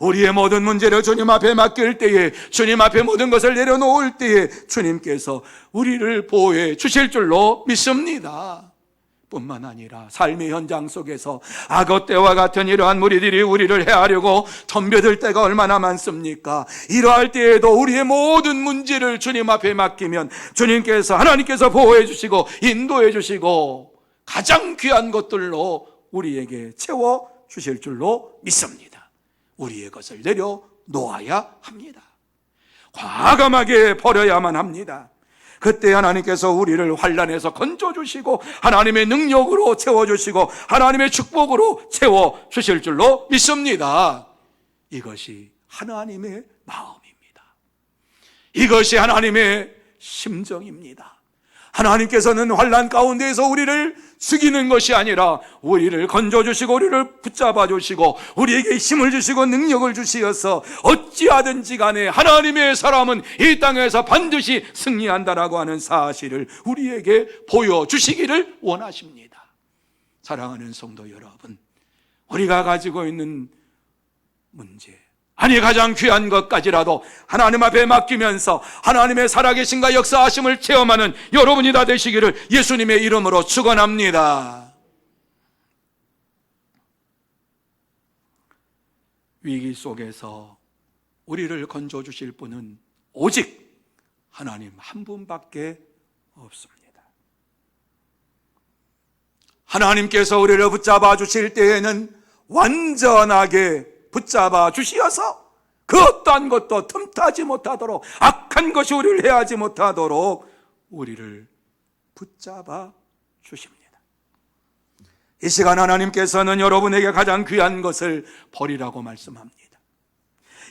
우리의 모든 문제를 주님 앞에 맡길 때에, 주님 앞에 모든 것을 내려놓을 때에 주님께서 우리를 보호해 주실 줄로 믿습니다. 뿐만 아니라 삶의 현장 속에서 악어 때와 같은 이러한 무리들이 우리를 해하려고 덤벼들 때가 얼마나 많습니까? 이러할 때에도 우리의 모든 문제를 주님 앞에 맡기면 하나님께서 보호해 주시고 인도해 주시고 가장 귀한 것들로 우리에게 채워 주실 줄로 믿습니다. 우리의 것을 내려놓아야 합니다. 과감하게 버려야만 합니다. 그때 하나님께서 우리를 환난에서 건져주시고 하나님의 능력으로 채워주시고 하나님의 축복으로 채워주실 줄로 믿습니다. 이것이 하나님의 마음입니다. 이것이 하나님의 심정입니다. 하나님께서는 환난 가운데에서 우리를 죽이는 것이 아니라 우리를 건져주시고 우리를 붙잡아주시고 우리에게 힘을 주시고 능력을 주시어서 어찌하든지 간에 하나님의 사람은 이 땅에서 반드시 승리한다라고 하는 사실을 우리에게 보여주시기를 원하십니다. 사랑하는 성도 여러분, 우리가 가지고 있는 문제, 아니 가장 귀한 것까지라도 하나님 앞에 맡기면서 하나님의 살아계신과 역사하심을 체험하는 여러분이 다 되시기를 예수님의 이름으로 축원합니다. 위기 속에서 우리를 건져주실 분은 오직 하나님 한 분밖에 없습니다. 하나님께서 우리를 붙잡아 주실 때에는 완전하게 붙잡아 주시어서 그 어떠한 것도 틈타지 못하도록, 악한 것이 우리를 해하지 못하도록 우리를 붙잡아 주십니다. 이 시간 하나님께서는 여러분에게 가장 귀한 것을 버리라고 말씀합니다.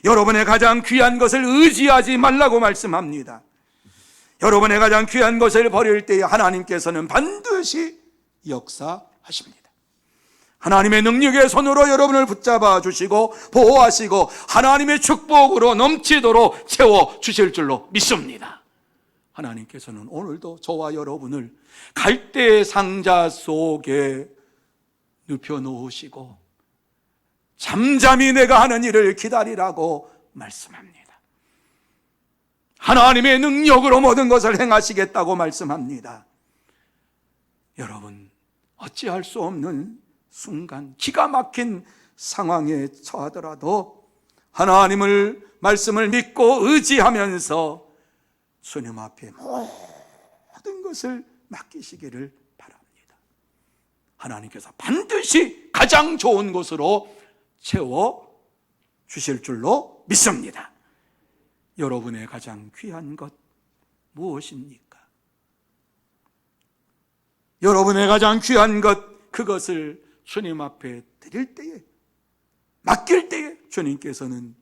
여러분의 가장 귀한 것을 의지하지 말라고 말씀합니다. 여러분의 가장 귀한 것을 버릴 때에 하나님께서는 반드시 역사하십니다. 하나님의 능력의 손으로 여러분을 붙잡아 주시고 보호하시고 하나님의 축복으로 넘치도록 채워주실 줄로 믿습니다. 하나님께서는 오늘도 저와 여러분을 갈대의 상자 속에 눕혀놓으시고 잠잠히 내가 하는 일을 기다리라고 말씀합니다. 하나님의 능력으로 모든 것을 행하시겠다고 말씀합니다. 여러분, 어찌할 수 없는 순간, 기가 막힌 상황에 처하더라도 하나님을 말씀을 믿고 의지하면서 주님 앞에 모든 것을 맡기시기를 바랍니다. 하나님께서 반드시 가장 좋은 곳으로 채워 주실 줄로 믿습니다. 여러분의 가장 귀한 것 무엇입니까? 여러분의 가장 귀한 것, 그것을 주님 앞에 드릴 때에, 맡길 때에 주님께서는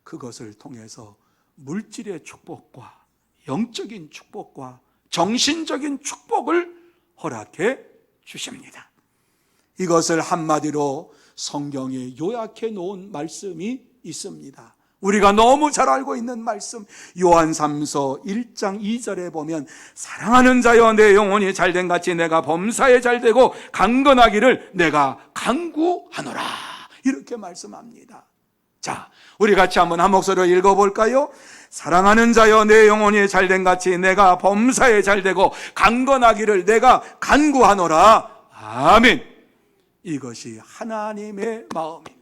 그것을 통해서 물질의 축복과 영적인 축복과 정신적인 축복을 허락해 주십니다. 이것을 한마디로 성경에 요약해 놓은 말씀이 있습니다. 우리가 너무 잘 알고 있는 말씀, 요한삼서 1장 2절에 보면 사랑하는 자여 내 영혼이 잘된 같이 내가 범사에 잘되고 강건하기를 내가 간구하노라, 이렇게 말씀합니다. 자, 우리 같이 한번 한 목소리로 읽어볼까요? 사랑하는 자여 내 영혼이 잘된 같이 내가 범사에 잘되고 강건하기를 내가 간구하노라. 아멘. 이것이 하나님의 마음입니다.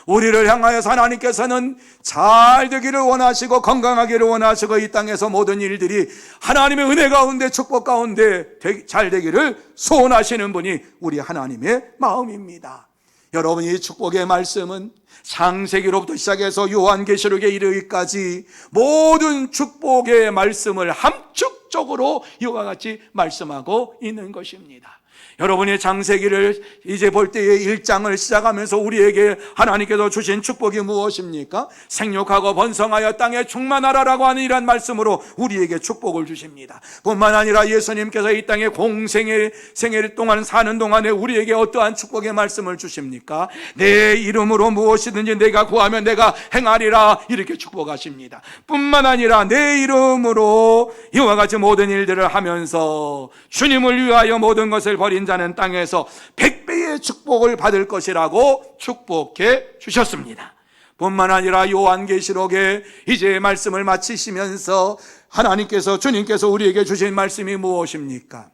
우리를 향하여서 하나님께서는 잘 되기를 원하시고 건강하기를 원하시고 이 땅에서 모든 일들이 하나님의 은혜 가운데 축복 가운데 잘 되기를 소원하시는 분이 우리 하나님의 마음입니다. 여러분이 축복의 말씀은 창세기로부터 시작해서 요한계시록에 이르기까지 모든 축복의 말씀을 함축적으로 이와 같이 말씀하고 있는 것입니다. 여러분이 창세기를 이제 볼 때의 1장을 시작하면서 우리에게 하나님께서 주신 축복이 무엇입니까? 생육하고 번성하여 땅에 충만하라라고 하는 이런 말씀으로 우리에게 축복을 주십니다. 뿐만 아니라 예수님께서 이 땅에 생애 동안 사는 동안에 우리에게 어떠한 축복의 말씀을 주십니까? 내 이름으로 무엇이든지 내가 구하면 내가 행하리라, 이렇게 축복하십니다. 뿐만 아니라 내 이름으로 이와 같이 모든 일들을 하면서 주님을 위하여 모든 것을 버린 자는 땅에서 100배의 축복을 받을 것이라고 축복해 주셨습니다. 뿐만 아니라 요한계시록에 이제 말씀을 마치시면서 주님께서 우리에게 주신 말씀이 무엇입니까?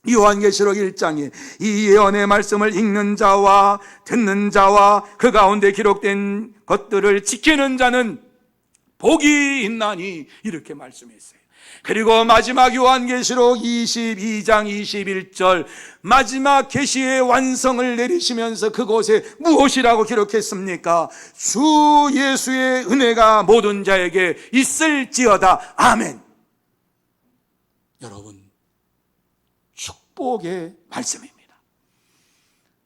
요한계시록 1장에 이 예언의 말씀을 읽는 자와 듣는 자와 그 가운데 기록된 것들을 지키는 자는 복이 있나니, 이렇게 말씀했어요. 그리고 마지막 요한계시록 22장 21절 마지막 계시의 완성을 내리시면서 그곳에 무엇이라고 기록했습니까? 주 예수의 은혜가 모든 자에게 있을지어다. 아멘. 여러분, 축복의 말씀입니다.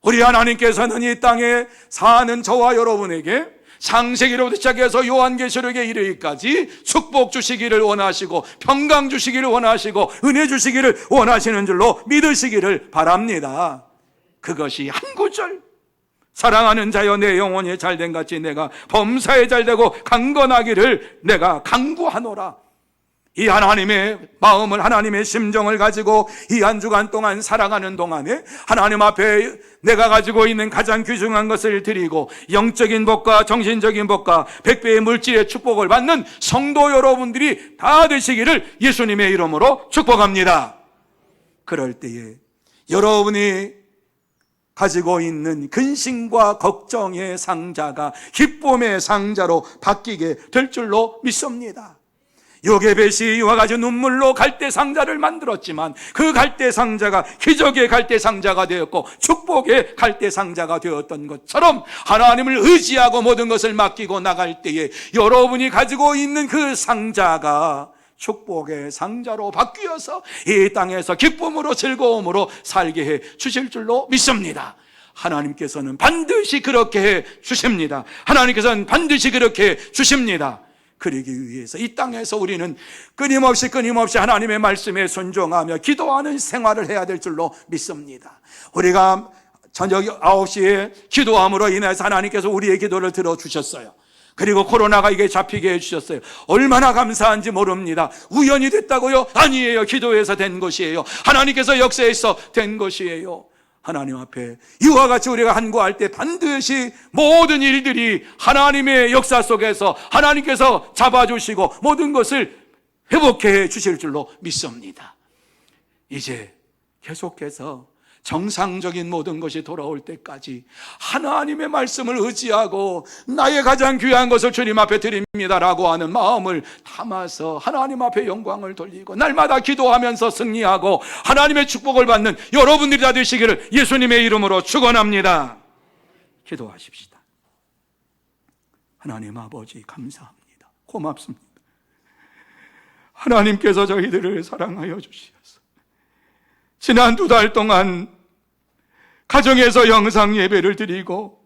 우리 하나님께서는 이 땅에 사는 저와 여러분에게 창세기로부터 시작해서 요한계시록에 이르기까지 축복 주시기를 원하시고 평강 주시기를 원하시고 은혜 주시기를 원하시는 줄로 믿으시기를 바랍니다. 그것이 한 구절, 사랑하는 자여 내 영혼이 잘된 같이 내가 범사에 잘되고 강건하기를 내가 간구하노라. 이 하나님의 마음을, 하나님의 심정을 가지고 이 한 주간 동안 살아가는 동안에 하나님 앞에 내가 가지고 있는 가장 귀중한 것을 드리고 영적인 복과 정신적인 복과 100배의 물질의 축복을 받는 성도 여러분들이 다 되시기를 예수님의 이름으로 축복합니다. 그럴 때에 여러분이 가지고 있는 근심과 걱정의 상자가 기쁨의 상자로 바뀌게 될 줄로 믿습니다. 요게벳이 이와 같이 눈물로 갈대 상자를 만들었지만 그 갈대 상자가 기적의 갈대 상자가 되었고 축복의 갈대 상자가 되었던 것처럼 하나님을 의지하고 모든 것을 맡기고 나갈 때에 여러분이 가지고 있는 그 상자가 축복의 상자로 바뀌어서 이 땅에서 기쁨으로 즐거움으로 살게 해 주실 줄로 믿습니다. 하나님께서는 반드시 그렇게 해 주십니다. 하나님께서는 반드시 그렇게 해 주십니다. 그러기 위해서 이 땅에서 우리는 끊임없이 하나님의 말씀에 순종하며 기도하는 생활을 해야 될 줄로 믿습니다. 우리가 저녁 9시에 기도함으로 인해서 하나님께서 우리의 기도를 들어주셨어요. 그리고 코로나가 이게 잡히게 해주셨어요. 얼마나 감사한지 모릅니다. 우연히 됐다고요? 아니에요. 기도해서 된 것이에요. 하나님께서 역사에서 된 것이에요. 하나님 앞에 이와 같이 우리가 간구할 때 반드시 모든 일들이 하나님의 역사 속에서 하나님께서 잡아주시고 모든 것을 회복해 주실 줄로 믿습니다. 이제 계속해서 정상적인 모든 것이 돌아올 때까지 하나님의 말씀을 의지하고 나의 가장 귀한 것을 주님 앞에 드립니다라고 하는 마음을 담아서 하나님 앞에 영광을 돌리고 날마다 기도하면서 승리하고 하나님의 축복을 받는 여러분들이 다 되시기를 예수님의 이름으로 축원합니다. 기도하십시다. 하나님 아버지 감사합니다. 고맙습니다. 하나님께서 저희들을 사랑하여 주시옵소서. 지난 2달 동안 가정에서 영상 예배를 드리고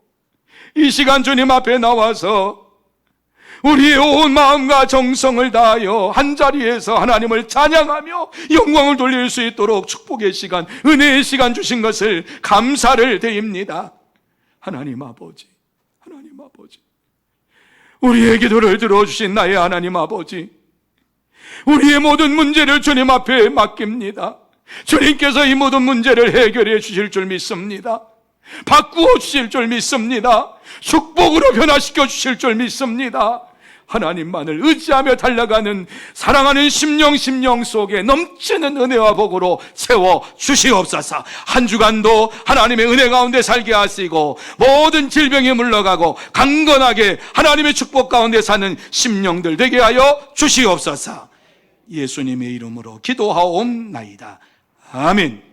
이 시간 주님 앞에 나와서 우리의 온 마음과 정성을 다하여 한자리에서 하나님을 찬양하며 영광을 돌릴 수 있도록 축복의 시간, 은혜의 시간 주신 것을 감사를 드립니다. 하나님 아버지, 우리의 기도를 들어주신 나의 하나님 아버지, 우리의 모든 문제를 주님 앞에 맡깁니다. 주님께서 이 모든 문제를 해결해 주실 줄 믿습니다. 바꾸어 주실 줄 믿습니다. 축복으로 변화시켜 주실 줄 믿습니다. 하나님만을 의지하며 달려가는 사랑하는 심령 속에 넘치는 은혜와 복으로 채워 주시옵소서. 한 주간도 하나님의 은혜 가운데 살게 하시고 모든 질병이 물러가고 강건하게 하나님의 축복 가운데 사는 심령들 되게 하여 주시옵소서. 예수님의 이름으로 기도하옵나이다. 아멘.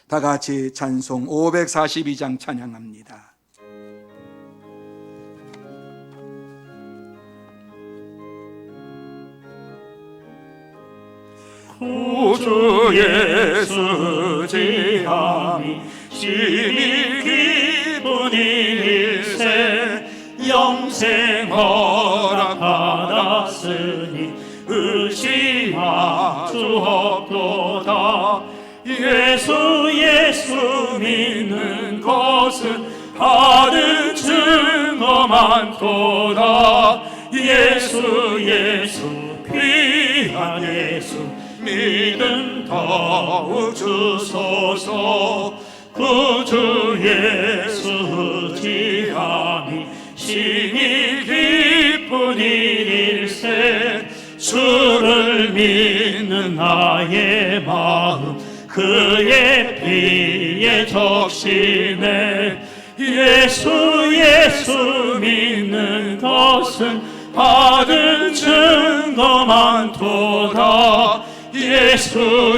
다 같이 찬송 542장 찬양합니다. 구주 예수 지함이 심히 기쁜 일세 영생 허락받았으니 의심할 수 없도다. 예수 믿는 것은 하는 증거 많도다. 예수 귀한 예수 믿음 더욱 주소서. 구주 예수 지함이 심히 기쁜 일일세 주를 믿는 나의 마음 그의 피에 적시네. 예수 믿는 것은 받은 증거 많도다. 예수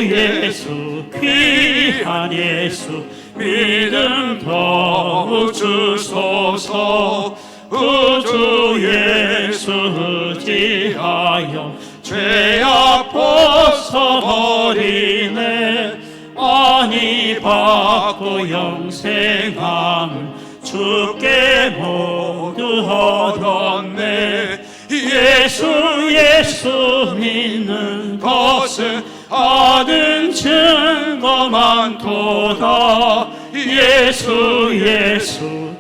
귀한 예수 믿음 더욱 주소서. 구주 예수 지하여 죄악 벗어버리네. 많이 받고 영생함을 주께 모두 얻었네. 예수 믿는 것은 받은 증거 많도다. 예수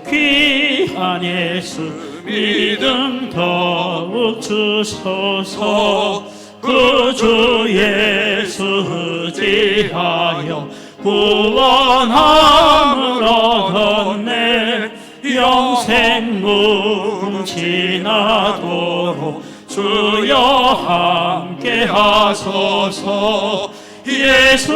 귀한 예수 믿음 더욱 주소서. 구주 예수 지하여 구원함을 얻었네. 영생 무궁지나도록 주여 함께 하소서. 예수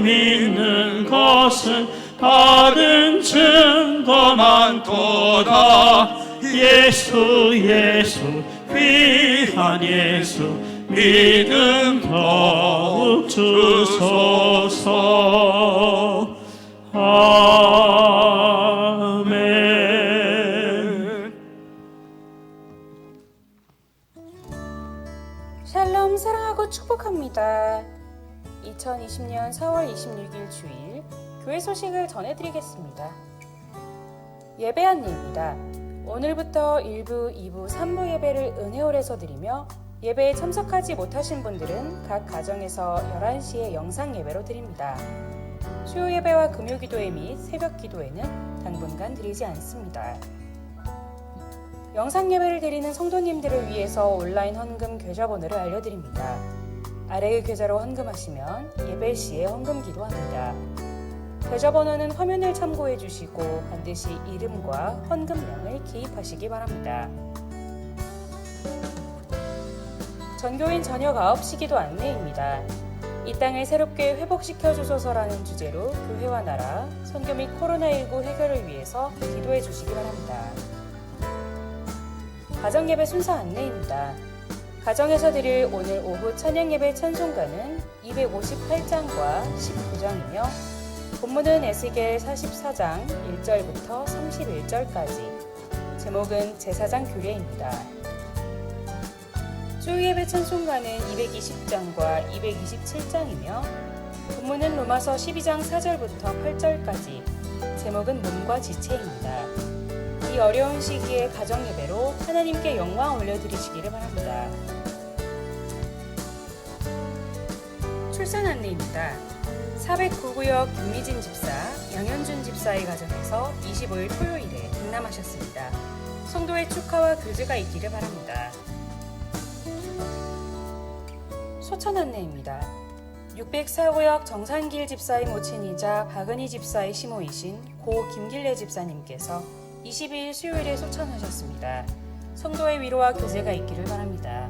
믿는 것은 받은 증거 많도다. 예수 귀한 예수 믿음 더욱 주소서. 아멘. 샬롬, 사랑하고 축복합니다. 2020년 4월 26일 주일 교회 소식을 전해드리겠습니다. 예배 안내입니다. 오늘부터 1부, 2부, 3부 예배를 은혜홀에서 드리며 예배에 참석하지 못하신 분들은 각 가정에서 11시에 영상 예배로 드립니다. 수요 예배와 금요 기도회 및 새벽 기도회는 당분간 드리지 않습니다. 영상 예배를 드리는 성도님들을 위해서 온라인 헌금 계좌번호를 알려드립니다. 아래의 계좌로 헌금하시면 예배 시에 헌금 기도합니다. 계좌번호는 화면을 참고해 주시고 반드시 이름과 헌금량을 기입하시기 바랍니다. 전교인 저녁 9시 기도 안내입니다. 이 땅을 새롭게 회복시켜 주소서라는 주제로 교회와 나라, 선교 및 코로나19 해결을 위해서 기도해 주시기 바랍니다. 가정예배 순서 안내입니다. 가정에서 드릴 오늘 오후 찬양예배 찬송가는 258장과 19장이며 본문은 에스겔 44장 1절부터 31절까지, 제목은 제사장 규례입니다. 수요예배 찬송가는 220장과 227장이며 본문은 로마서 12장 4절부터 8절까지, 제목은 몸과 지체입니다. 이 어려운 시기에 가정예배로 하나님께 영광 올려드리시기를 바랍니다. 출산 안내입니다. 409구역 김미진 집사, 양현준 집사의 가정에서 25일 토요일에 등남하셨습니다. 성도의 축하와 교제가 있기를 바랍니다. 소천 안내입니다. 604구역 정산길 집사의 모친이자 박은희 집사의 시모이신 고 김길래 집사님께서 22일 수요일에 소천하셨습니다. 성도의 위로와 교제가 있기를 바랍니다.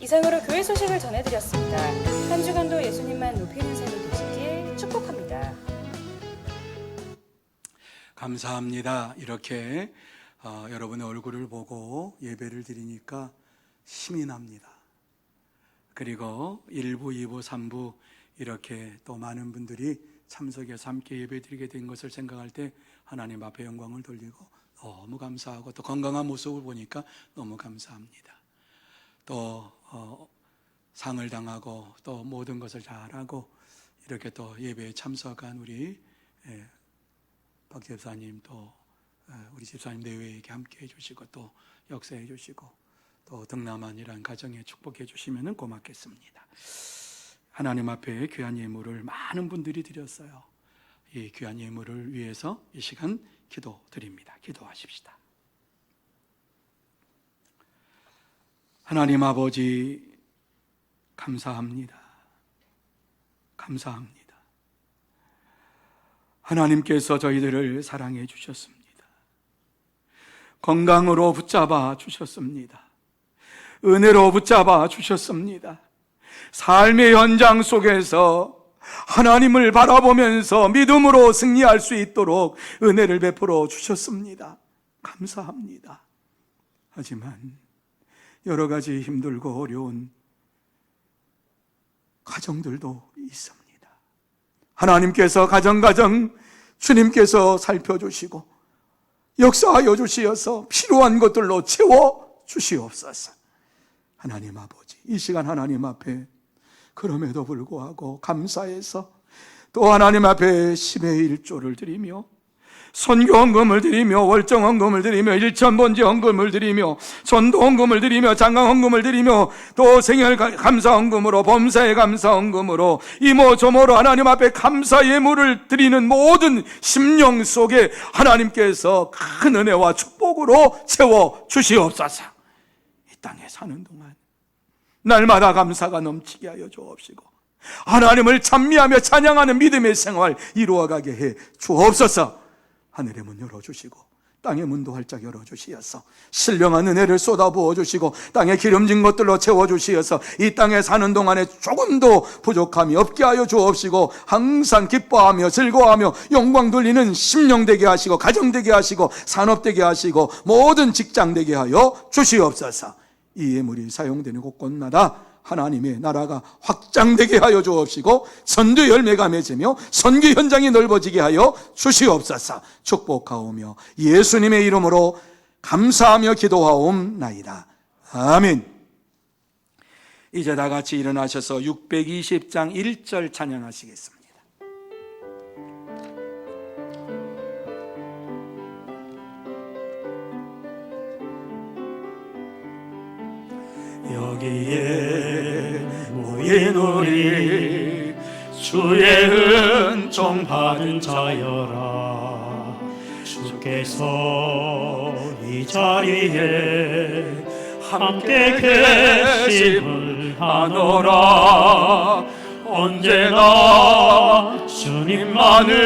이상으로 교회 소식을 전해드렸습니다. 한 주간도 예수님만 높이는 삶이 되시길 축복합니다. 감사합니다. 이렇게 여러분의 얼굴을 보고 예배를 드리니까 힘이 납니다. 그리고 1부, 2부, 3부 이렇게 또 많은 분들이 참석해서 함께 예배드리게 된 것을 생각할 때 하나님 앞에 영광을 돌리고 너무 감사하고, 또 건강한 모습을 보니까 너무 감사합니다. 또 상을 당하고 또 모든 것을 잘하고 이렇게 또 예배에 참석한 우리 박 집사님, 또 우리 집사님 내외에게 함께 해주시고 또 역사해 주시고 또 등남한이란 가정에 축복해 주시면 고맙겠습니다. 하나님 앞에 귀한 예물을 많은 분들이 드렸어요. 이 귀한 예물을 위해서 이 시간 기도드립니다. 기도하십시다. 하나님 아버지, 감사합니다. 감사합니다. 하나님께서 저희들을 사랑해 주셨습니다. 건강으로 붙잡아 주셨습니다. 은혜로 붙잡아 주셨습니다. 삶의 현장 속에서 하나님을 바라보면서 믿음으로 승리할 수 있도록 은혜를 베풀어 주셨습니다. 감사합니다. 하지만 여러 가지 힘들고 어려운 가정들도 있습니다. 하나님께서 가정 주님께서 살펴주시고 역사하여 주시어서 필요한 것들로 채워 주시옵소서. 하나님 아버지, 이 시간 하나님 앞에 그럼에도 불구하고 감사해서 또 하나님 앞에 10의 1조를 드리며 선교헌금을 드리며 월정헌금을 드리며 일천번제헌금을 드리며 전도헌금을 드리며 장강헌금을 드리며 또 생일 감사헌금으로 범사의 감사헌금으로 이모저모로 하나님 앞에 감사 예물을 드리는 모든 심령 속에 하나님께서 큰 은혜와 축복으로 채워 주시옵소서. 이 땅에 사는 동안 날마다 감사가 넘치게 하여 주옵시고 하나님을 찬미하며 찬양하는 믿음의 생활 이루어가게 해 주옵소서. 하늘의 문 열어주시고 땅의 문도 활짝 열어주시어서 신령한 은혜를 쏟아부어 주시고 땅에 기름진 것들로 채워주시어서 이 땅에 사는 동안에 조금도 부족함이 없게 하여 주옵시고 항상 기뻐하며 즐거워하며 영광 돌리는 심령 되게 하시고 가정 되게 하시고 산업 되게 하시고 모든 직장 되게 하여 주시옵소서. 이 예물이 사용되는 곳곳마다 하나님의 나라가 확장되게 하여 주옵시고 선교 열매가 맺으며 선교 현장이 넓어지게 하여 주시옵소서. 축복하오며 예수님의 이름으로 감사하며 기도하옵나이다. 아멘. 이제 다 같이 일어나셔서 620장 1절 찬양하시겠습니다. 여기에 모인 우리 주의 은총 받은 자여라. 주께서 이 자리에 함께 계심을 하노라. 언제나 주님만을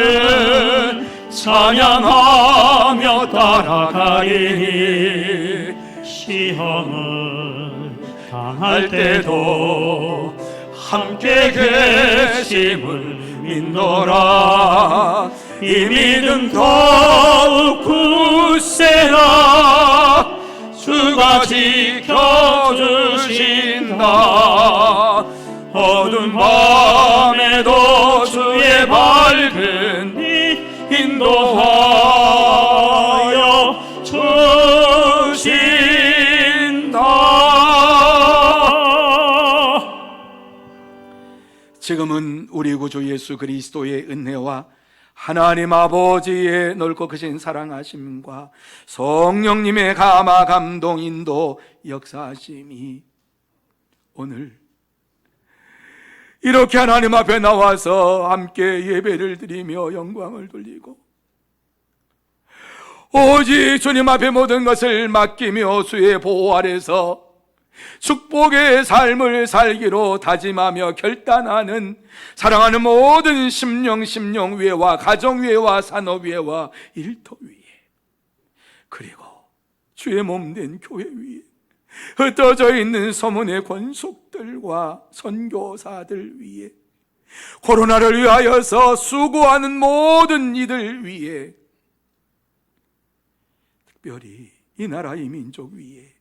찬양하며 따라가리니 시험을 당할 때도 함께 계심을 믿노라. 이 믿음 더욱 굳세라. 주가 지켜주신다. 어두운 밤에도 주의 밝은 인도하여 주신다. 지금은 우리 구주 예수 그리스도의 은혜와 하나님 아버지의 넓고 크신 사랑하심과 성령님의 감화 감동 인도 역사하심이 오늘 이렇게 하나님 앞에 나와서 함께 예배를 드리며 영광을 돌리고 오직 주님 앞에 모든 것을 맡기며 주의 보호 아래서 축복의 삶을 살기로 다짐하며 결단하는 사랑하는 모든 심령 위에와 가정 위에와 산업 위에와 일터 위에 그리고 주의 몸된 교회 위에 흩어져 있는 서문의 권속들과 선교사들 위에 코로나를 위하여서 수고하는 모든 이들 위에 특별히 이 나라의 민족 위에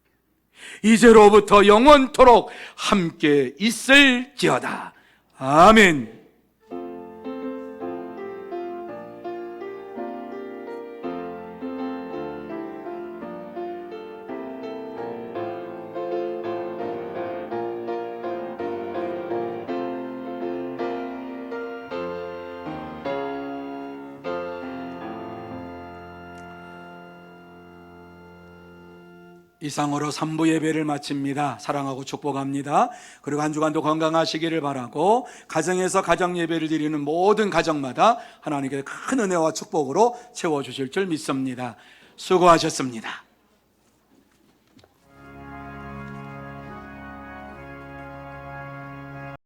이제로부터 영원토록 함께 있을지어다. 아멘. 이상으로 3부 예배를 마칩니다. 사랑하고 축복합니다. 그리고 한 주간도 건강하시기를 바라고, 가정에서 가정 예배를 드리는 모든 가정마다 하나님께 큰 은혜와 축복으로 채워주실 줄 믿습니다. 수고하셨습니다.